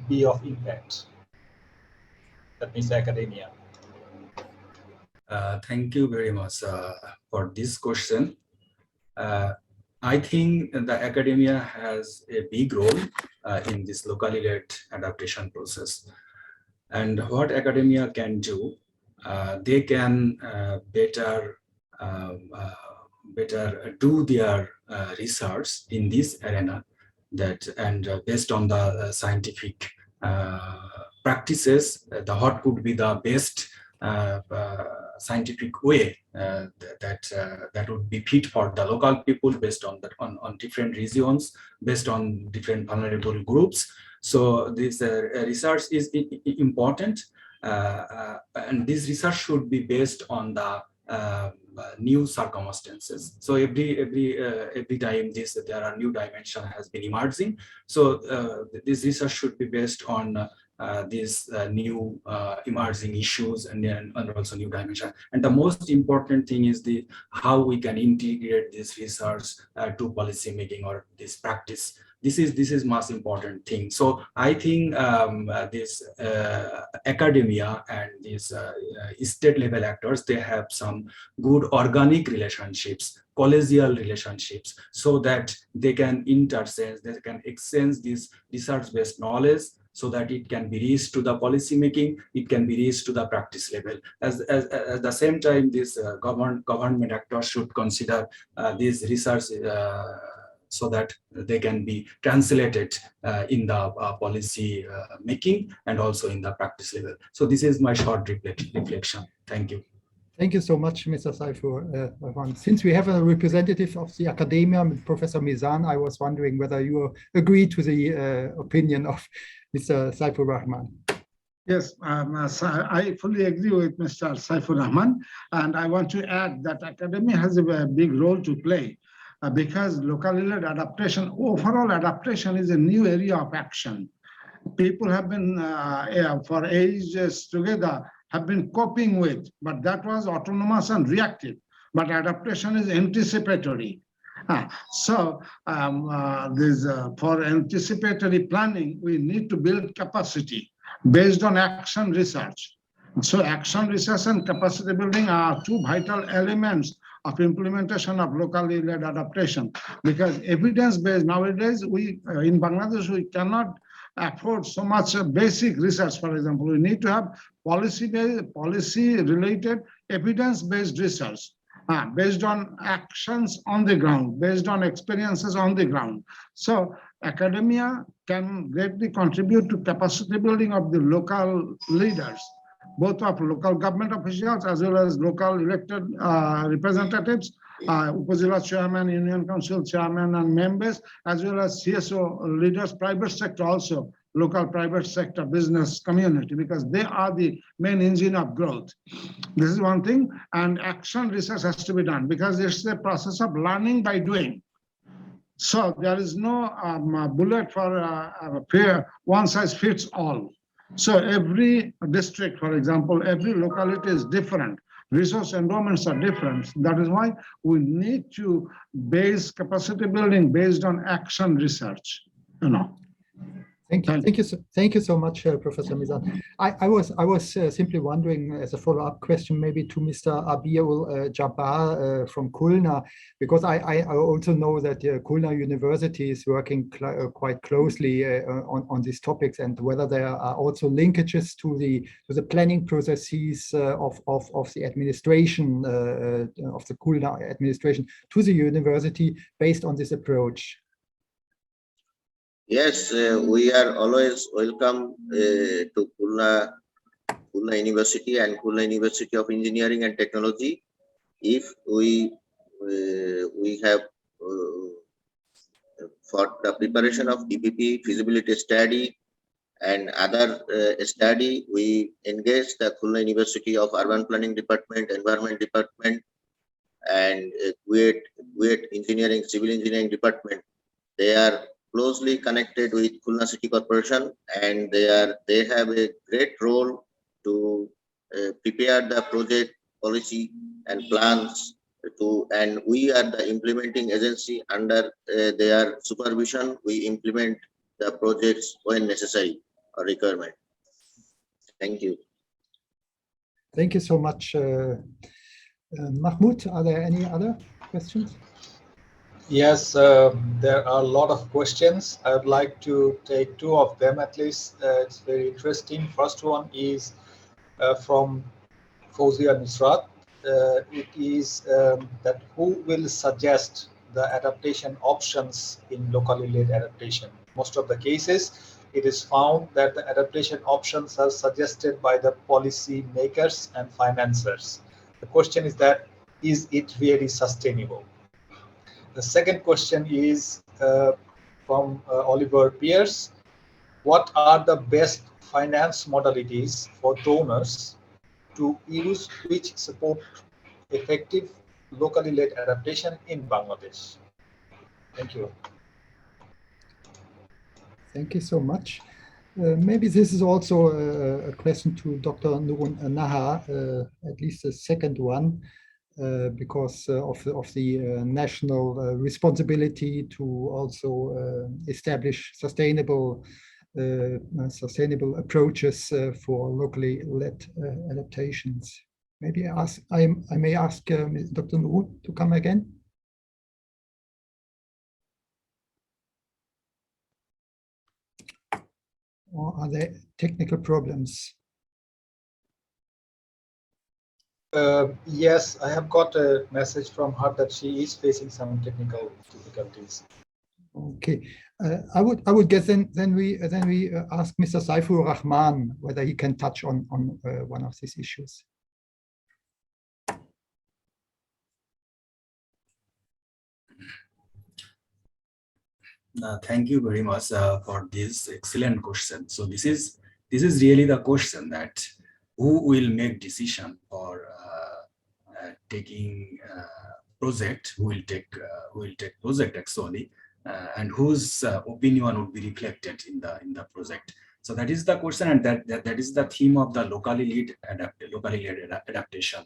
be of impact? That means academia. Thank you very much for this question. I think the academia has a big role in this locally led adaptation process. And what academia can do, they can better do their research in this arena, that and based on the scientific practices, what could be the best scientific way that would be fit for the local people based on that on different regions, based on different vulnerable groups. So this research is important, and this research should be based on the new circumstances. So every time there are new dimension has been emerging. So this research should be based on these new emerging issues and also new dimension. And the most important thing is how we can integrate this research to policy making or this practice. This is most important thing. So I think this academia and these state level actors, they have some good organic relationships, collegial relationships, so that they can interchange, they can exchange this research-based knowledge, so that it can be reached to the policy making, it can be reached to the practice level. At the same time, this government actors should consider this research so that they can be translated in the policy making and also in the practice level. So this is my short reflection. Thank you. Thank you so much, Mr. Saifur. Since we have a representative of the academia, Professor Mizan, I was wondering whether you agree to the opinion of Mr. Saifur Rahman. Yes, I fully agree with Mr. Saifur Rahman, and I want to add that academia has a big role to play because locally led adaptation, overall adaptation is a new area of action. People have been, for ages together, have been coping with, but that was autonomous and reactive. But adaptation is anticipatory. So for anticipatory planning, we need to build capacity based on action research. So action research and capacity building are two vital elements of implementation of locally led adaptation, because evidence-based nowadays, in Bangladesh, we cannot afford so much basic research. For example, we need to have policy-related evidence-based research based on actions on the ground, based on experiences on the ground. So academia can greatly contribute to capacity building of the local leaders, both of local government officials as well as local elected representatives, Upazila chairman, union council chairman and members, as well as CSO leaders, private sector also, local private sector business community, because they are the main engine of growth. This is one thing, and action research has to be done because it's a process of learning by doing. So there is no bullet for one size fits all. So every district, for example, every locality is different. Resource environments are different. That is why we need to base capacity building based on action research. Thank you so much, Professor Mizan. I was simply wondering, as a follow-up question, maybe to Mr. Abiul Jabbar from Khulna, because I also know that Khulna University is working quite closely on these topics, and whether there are also linkages to the planning processes of the administration of the Khulna administration to the university based on this approach. Yes, we are always welcome to Khulna University and Khulna University of Engineering and Technology. If we have for the preparation of DPP feasibility study and other study, we engage the Khulna University of Urban Planning Department, Environment Department, and Kuwait Engineering, Civil Engineering Department. They are closely connected with Khulna City Corporation, and they have a great role to prepare the project policy and plans and we are the implementing agency. Under their supervision, we implement the projects when necessary or requirement. Thank you. Thank you so much. Mahmoud, are there any other questions? Yes, there are a lot of questions. I would like to take two of them at least. It's very interesting. First one is from Fawzia Nusrat. It is that who will suggest the adaptation options in locally led adaptation? Most of the cases, it is found that the adaptation options are suggested by the policy makers and financiers. The question is that, is it really sustainable? The second question is from Oliver Pierce. What are the best finance modalities for donors to use which support effective locally led adaptation in Bangladesh? Thank you. Thank you so much. Maybe this is also a question to Dr. Nurun Naha, at least the second one, because of the national responsibility to also establish sustainable approaches for locally led adaptations. Maybe I may ask Dr. Nurun to come again. Or are there technical problems? Yes, I have got a message from her that she is facing some technical difficulties. Okay, I would guess then we ask Mr. Saifur Rahman whether he can touch on one of these issues. Thank you very much for this excellent question. So this is really the question that who will make decision for taking project, who will take project actually, and whose opinion would be reflected in the project. So that is the question, and that is the theme of the locally led adaptation.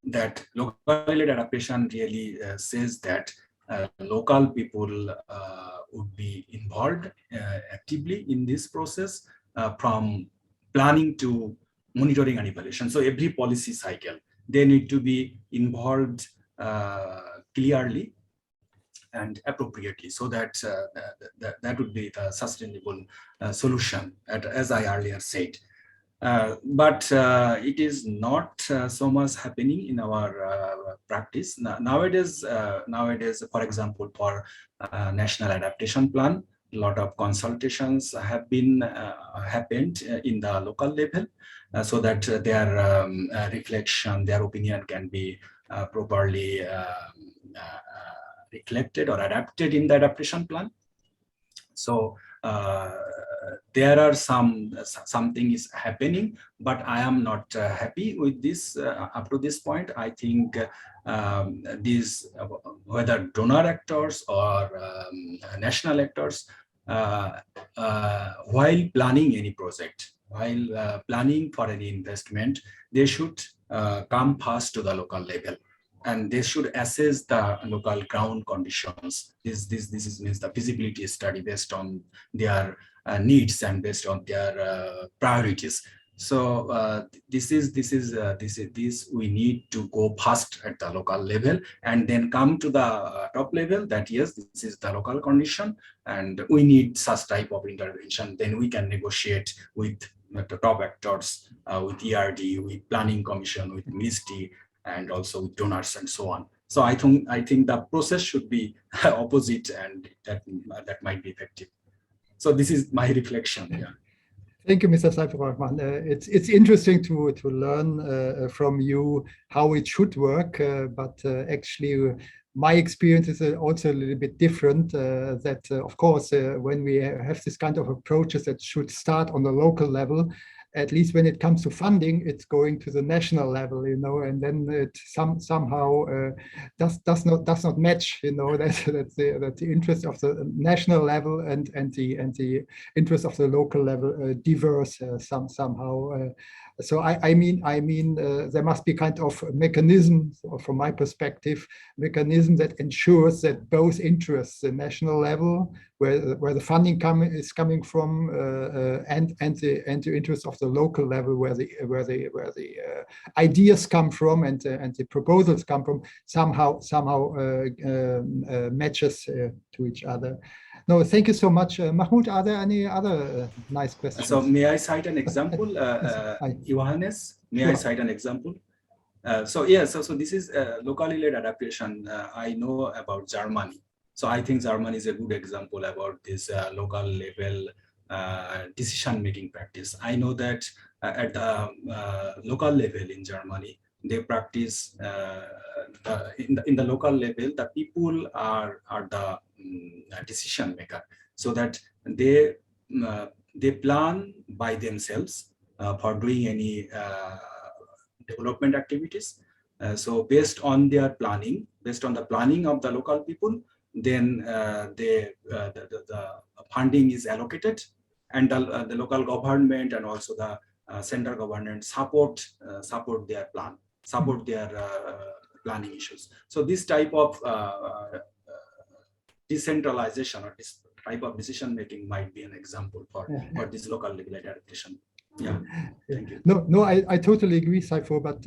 That locally led adaptation really says that local people would be involved actively in this process, from planning to monitoring and evaluation. So every policy cycle, they need to be involved clearly and appropriately, so that that would be the sustainable solution, as I earlier said. But it is not so much happening in our practice nowadays. For example, for national adaptation plan, a lot of consultations have been happened in the local level, so that their reflection, their opinion can be properly reflected or adapted in the adaptation plan. So there are something is happening, but I am not happy with this up to this point. I think these whether donor actors or national actors, while planning any project, while planning for any investment, they should come first to the local level, and they should assess the local ground conditions. This means the feasibility study based on their needs and based on their priorities. So this we need to go first at the local level, and then come to the top level, that yes, this is the local condition and we need such type of intervention. Then we can negotiate with the top actors, with ERD, with planning commission, with ministry, and also with donors and so on. So I think the process should be opposite, and that might be effective. So this is my reflection. Yeah. Thank you, Mr. Saifur Rahman. It's interesting to learn from you how it should work, but actually my experience is also a little bit different. That of course, when we have this kind of approaches that should start on the local level, at least when it comes to funding, it's going to the national level, you know, and then it somehow does not match, you know, that the interest of the national level and the interest of the local level diverse somehow. So I mean, there must be kind of a mechanism, from my perspective, mechanism that ensures that both interests, the national level, where the funding is coming from, and the interests of the local level, where the ideas come from and the proposals come from, somehow matches to each other. No, thank you so much, Mahmoud. Are there any other nice questions? So may I cite an example, Johannes? May I cite an example? So this is locally led adaptation. I know about Germany. So I think Germany is a good example about this local level decision-making practice. I know that at the local level in Germany, they practice in the local level, the people are the decision maker, so that they plan by themselves for doing any development activities. So based on their planning, based on the planning of the local people, then the funding is allocated, and the local government and also the central government support their plan, support their planning issues. So this type of decentralization or this type of decision making might be an example for this local level adaptation. Yeah, thank you. No, I totally agree, Saifur, but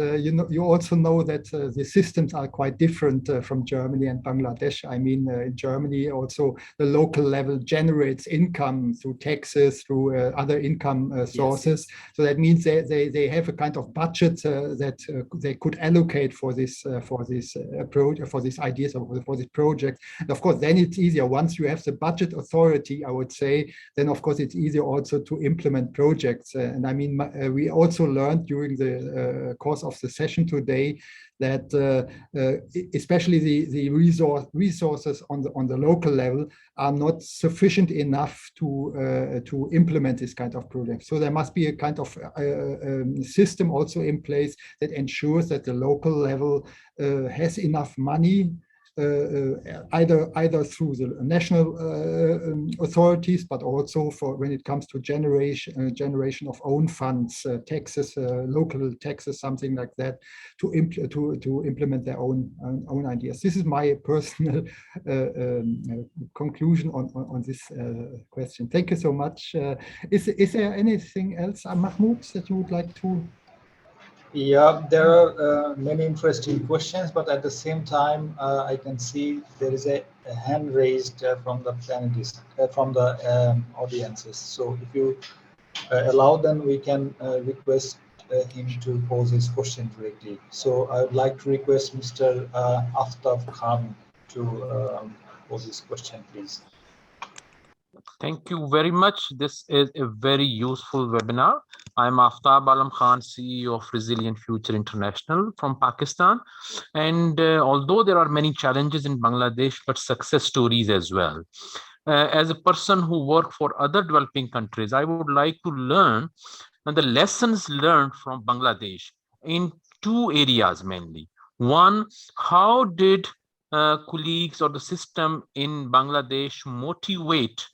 you also know that the systems are quite different from Germany and Bangladesh. I mean, in Germany, also the local level generates income through taxes, through other income sources. Yes. So that means they have a kind of budget that they could allocate for this approach, for these ideas, or for this project. And of course, then it's easier. Once you have the budget authority, I would say, then of course it's easier also to implement projects. And I mean, we also learned during the course of the session today that especially the resources on the local level are not sufficient enough to implement this kind of project. So there must be a kind of system also in place that ensures that the local level has enough money, either through the national authorities, but also for when it comes to generation of own funds, taxes, local taxes, something like that, to implement their own ideas. This is my personal conclusion on this question. Thank you so much. Is there anything else, Mahmoud, that you would like to? Yeah, there are many interesting questions, but at the same time, I can see there is a hand raised from the panelists, from the audiences. So if you allow, then we can request him to pose his question directly. So I would like to request Mr. Aftab Khan to pose his question, please. Thank you very much. This is a very useful webinar. I'm Aftab Alam Khan, CEO of Resilient Future International from Pakistan. And although there are many challenges in Bangladesh, but success stories as well. As a person who works for other developing countries, I would like to learn the lessons learned from Bangladesh in two areas mainly. One, how did colleagues or the system in Bangladesh motivate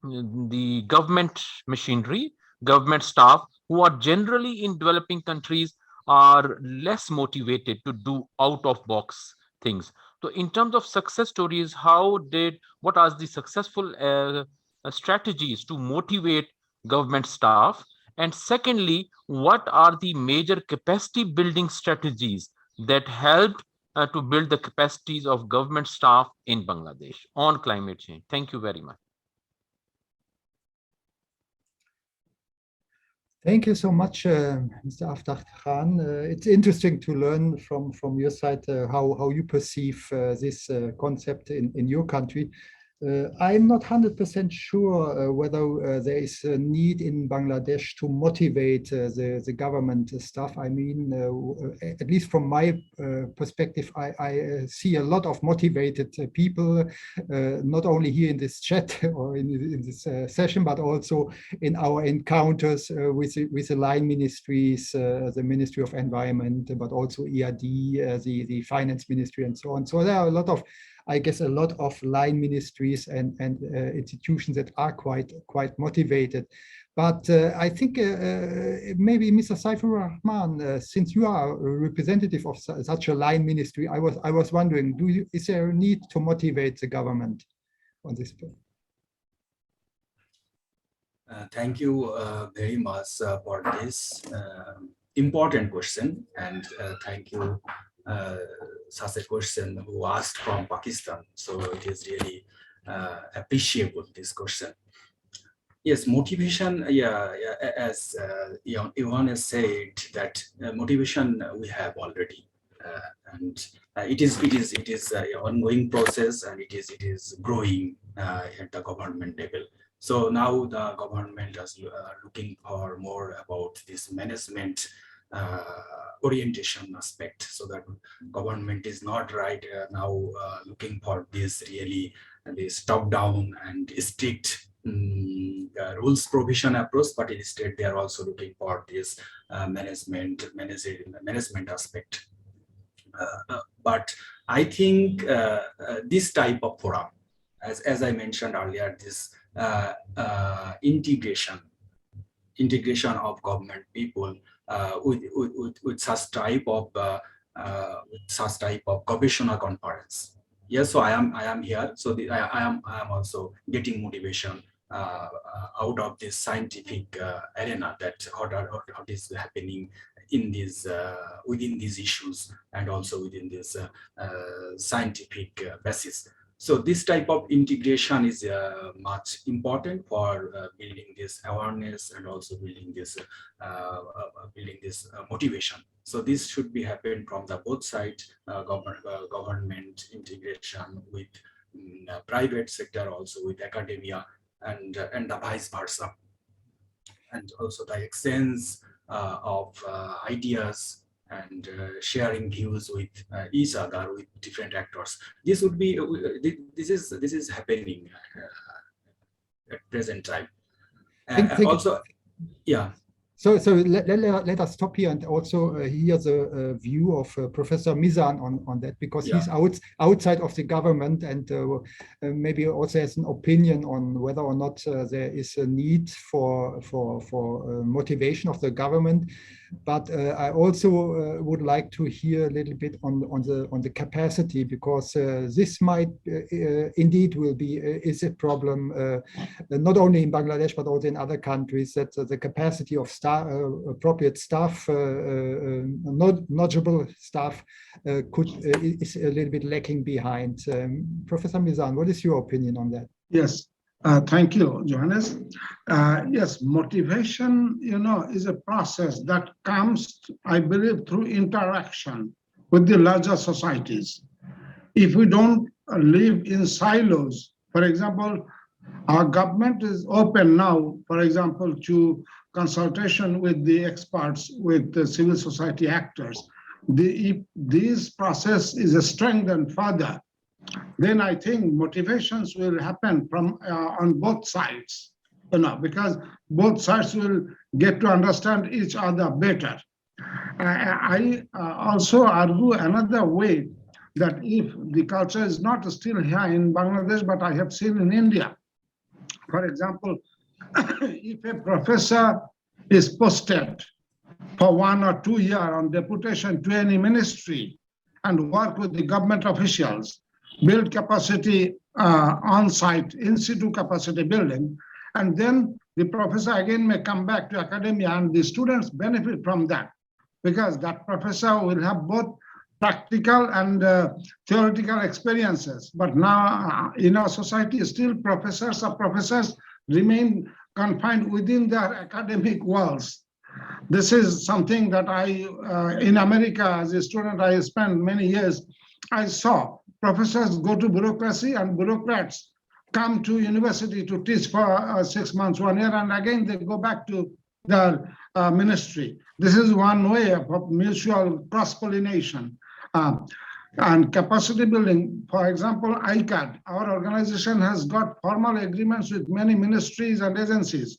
the government machinery, government staff, who are generally in developing countries are less motivated to do out-of-box things. So in terms of success stories, what are the successful strategies to motivate government staff? And secondly, what are the major capacity building strategies that helped to build the capacities of government staff in Bangladesh on climate change? Thank you very much. Thank you so much, Mr. Aftab Khan. It's interesting to learn from your side how you perceive this concept in your country. I'm not 100% sure whether there is a need in Bangladesh to motivate the government staff. I mean, at least from my perspective, I see a lot of motivated people, not only here in this chat or in this session, but also in our encounters with the line ministries, the Ministry of Environment, but also ERD, the Finance Ministry, and so on. So there are a lot of, I guess, a lot of line ministries and institutions that are quite motivated. But I think maybe Mr. Saifur Rahman, since you are a representative of such a line ministry, I was wondering, is there a need to motivate the government on this point? Thank you very much for this important question, and thank you such a question who asked from Pakistan. So it is really appreciable, this question. Yes, motivation. Yeah, as Ivan has said, that motivation we have already, and it is an ongoing process, and it is growing at the government level. So now the government is looking for more about this management orientation aspect, so that government is not right now looking for this top-down and strict rules provision approach, but instead they are also looking for this management aspect. But I think this type of forum, as I mentioned earlier, this integration of government people with such type of Gobeshona conference. Yes, so I am here. So I am also getting motivation out of this scientific arena, that what is happening in these within these issues, and also within this scientific basis. So this type of integration is much important for building this awareness, and also building this motivation. So this should be happening from the both sides, government integration with private sector, also with academia, and the vice versa, and also the exchange of ideas and sharing views with each other, with different actors. This would be this is happening at present time. Also, yeah. So let us stop here and also hear the view of Professor Mizan on that, because he's outside of the government, and maybe also has an opinion on whether or not there is a need for motivation of the government. But I also would like to hear a little bit on the capacity, because this might indeed is a problem not only in Bangladesh but also in other countries, that the capacity of appropriate staff, knowledgeable staff, is a little bit lacking behind. Professor Mizan, what is your opinion on that? Yes. Thank you, Johannes. Yes, motivation, is a process that comes, I believe, through interaction with the larger societies. If we don't live in silos, for example, our government is open now, for example, to consultation with the experts, with the civil society actors. If this process is strengthened further, then I think motivations will happen from on both sides, because both sides will get to understand each other better. I also argue another way, that if the culture is not still here in Bangladesh, but I have seen in India, for example, if a professor is posted for 1 or 2 years on deputation to any ministry and work with the government officials, build capacity on site, in situ capacity building, and then the professor again may come back to academia, and the students benefit from that, because that professor will have both practical and theoretical experiences. But now in our society, still professors remain confined within their academic walls. This is something that in America, as a student, I spent many years, I saw professors go to bureaucracy, and bureaucrats come to university to teach for 6 months, 1 year, and again they go back to their ministry. This is one way of mutual cross-pollination. And capacity building, for example, ICAD, our organization has got formal agreements with many ministries and agencies.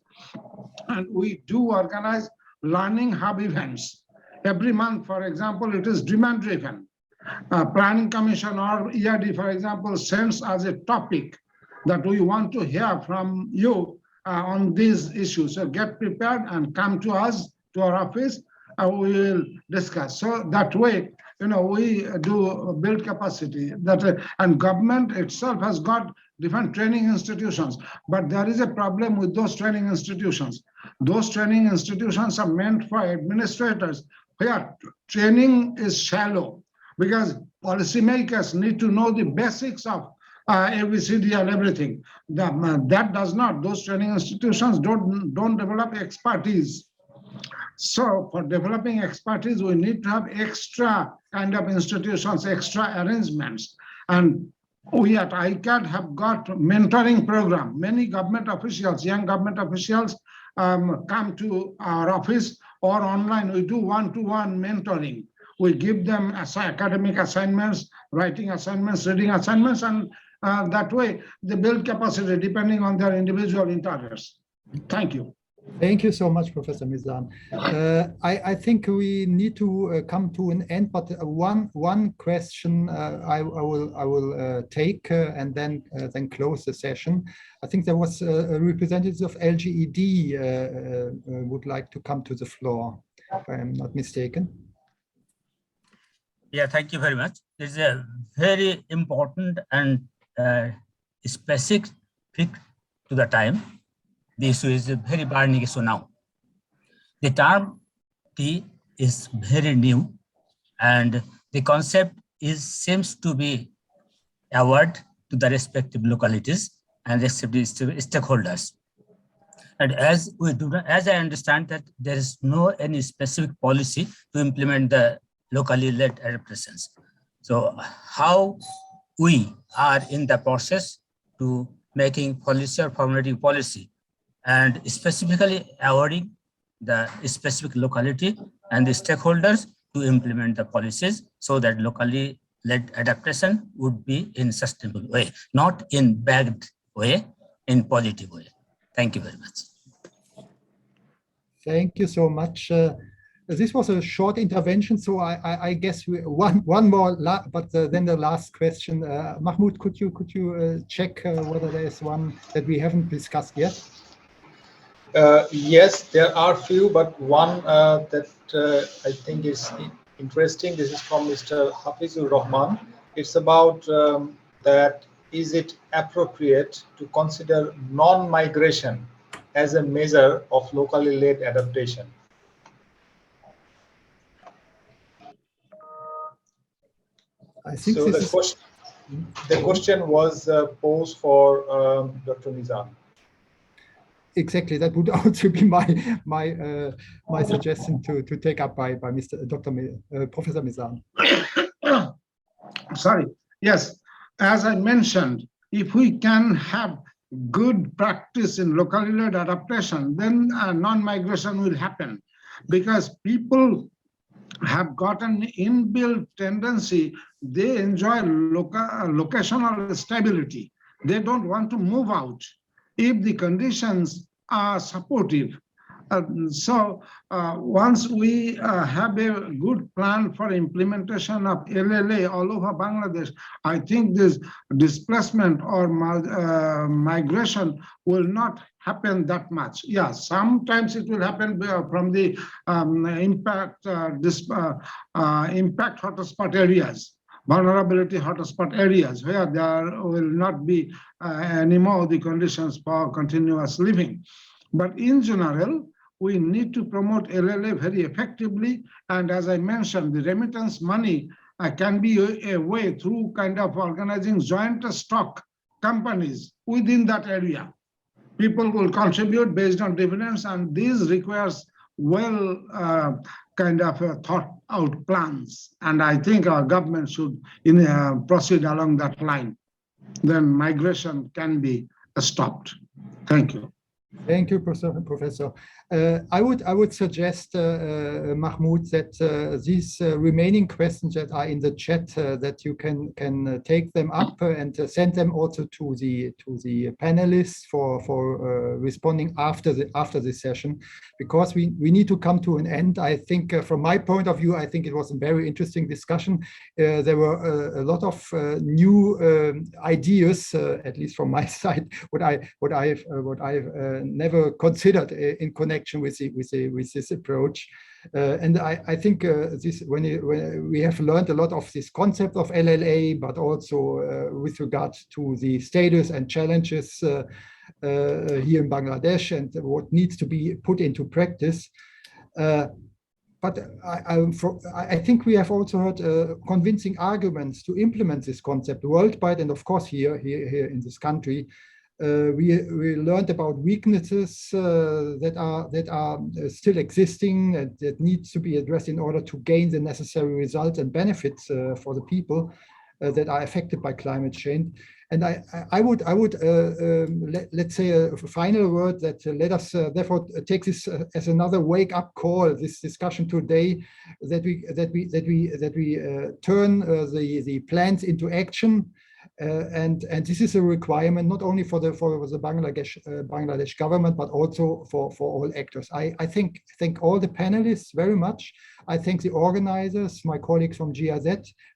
And we do organize learning hub events. Every month, for example, it is demand-driven. Planning Commission or ERD, for example, sends us a topic that we want to hear from you, on these issues. So get prepared and come to us, to our office, and we will discuss. So that way, we do build capacity. And government itself has got different training institutions, but there is a problem with those training institutions. Those training institutions are meant for administrators, where training is shallow, because policymakers need to know the basics of ABCD and everything. That does not. Those training institutions don't develop expertise. So for developing expertise, we need to have extra kind of institutions, extra arrangements. And we at ICAD have got mentoring program. Many government officials, young government officials, come to our office or online. We do one-to-one mentoring. We give them academic assignments, writing assignments, reading assignments, and that way they build capacity depending on their individual interests. Thank you. Thank you so much, Professor Mizan. I think we need to come to an end, but one question I will take and then close the session. I think there was a representative of LGED would like to come to the floor, if I am not mistaken. Yeah, thank you very much. It's a very important and specific to the time. The issue is a very burning issue now. The term T is very new, and the concept seems to be award to the respective localities and respective stakeholders. And as I understand that there is no any specific policy to implement the locally led adaptations. So how we are in the process to making policy or formulating policy, and specifically awarding the specific locality and the stakeholders to implement the policies so that locally led adaptation would be in sustainable way, not in bagged way, in positive way. Thank you very much. Thank you so much. This was a short intervention, so I guess one more, but then the last question. Mahmoud, could you check whether there is one that we haven't discussed yet? Yes, there are few, but one that I think is interesting. This is from Mr. Hafizur Rahman. It's about that is it appropriate to consider non-migration as a measure of locally led adaptation? I think so. The question was posed for Dr. Mizan. Exactly, that would also be my suggestion to take up by Professor Mizan. Sorry. Yes, as I mentioned, if we can have good practice in locally led adaptation, then non-migration will happen, because people have got an inbuilt tendency. They enjoy locational stability. They don't want to move out if the conditions are supportive. Once we have a good plan for implementation of LLA all over Bangladesh, I think this displacement or migration will not happen that much. Yeah, sometimes it will happen from the impact hotspot areas, vulnerability hotspot areas, where there will not be anymore the conditions for continuous living. But in general, we need to promote LLA very effectively. And as I mentioned, the remittance money can be a way through kind of organizing joint stock companies within that area. People will contribute based on dividends, and this requires well kind of thought out plans. And I think our government should proceed along that line. Then migration can be stopped. Thank you. Thank you, Professor. I would suggest, Mahmoud, that these remaining questions that are in the chat, that you can take them up and send them also to the panelists for responding after the session, because we need to come to an end. I think from my point of view, I think it was a very interesting discussion. There were a lot of new ideas, at least from my side, what I've never considered in connection with this approach. And I think when we have learned a lot of this concept of LLA, but also with regard to the status and challenges here in Bangladesh and what needs to be put into practice. But I think we have also heard convincing arguments to implement this concept worldwide, and of course here in this country. We learned about weaknesses that are still existing and that needs to be addressed in order to gain the necessary results and benefits for the people that are affected by climate change. And I would let's say a final word that let us therefore take this as another wake-up call. This discussion today that we turn the plans into action. And this is a requirement not only for the Bangladesh government, but also for all actors. I thank all the panelists very much. I thank the organizers, my colleagues from GIZ,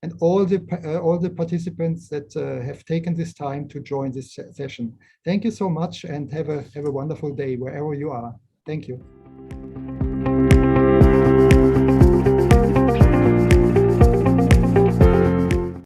and all the participants that have taken this time to join this session. Thank you so much, and have a wonderful day wherever you are. Thank you.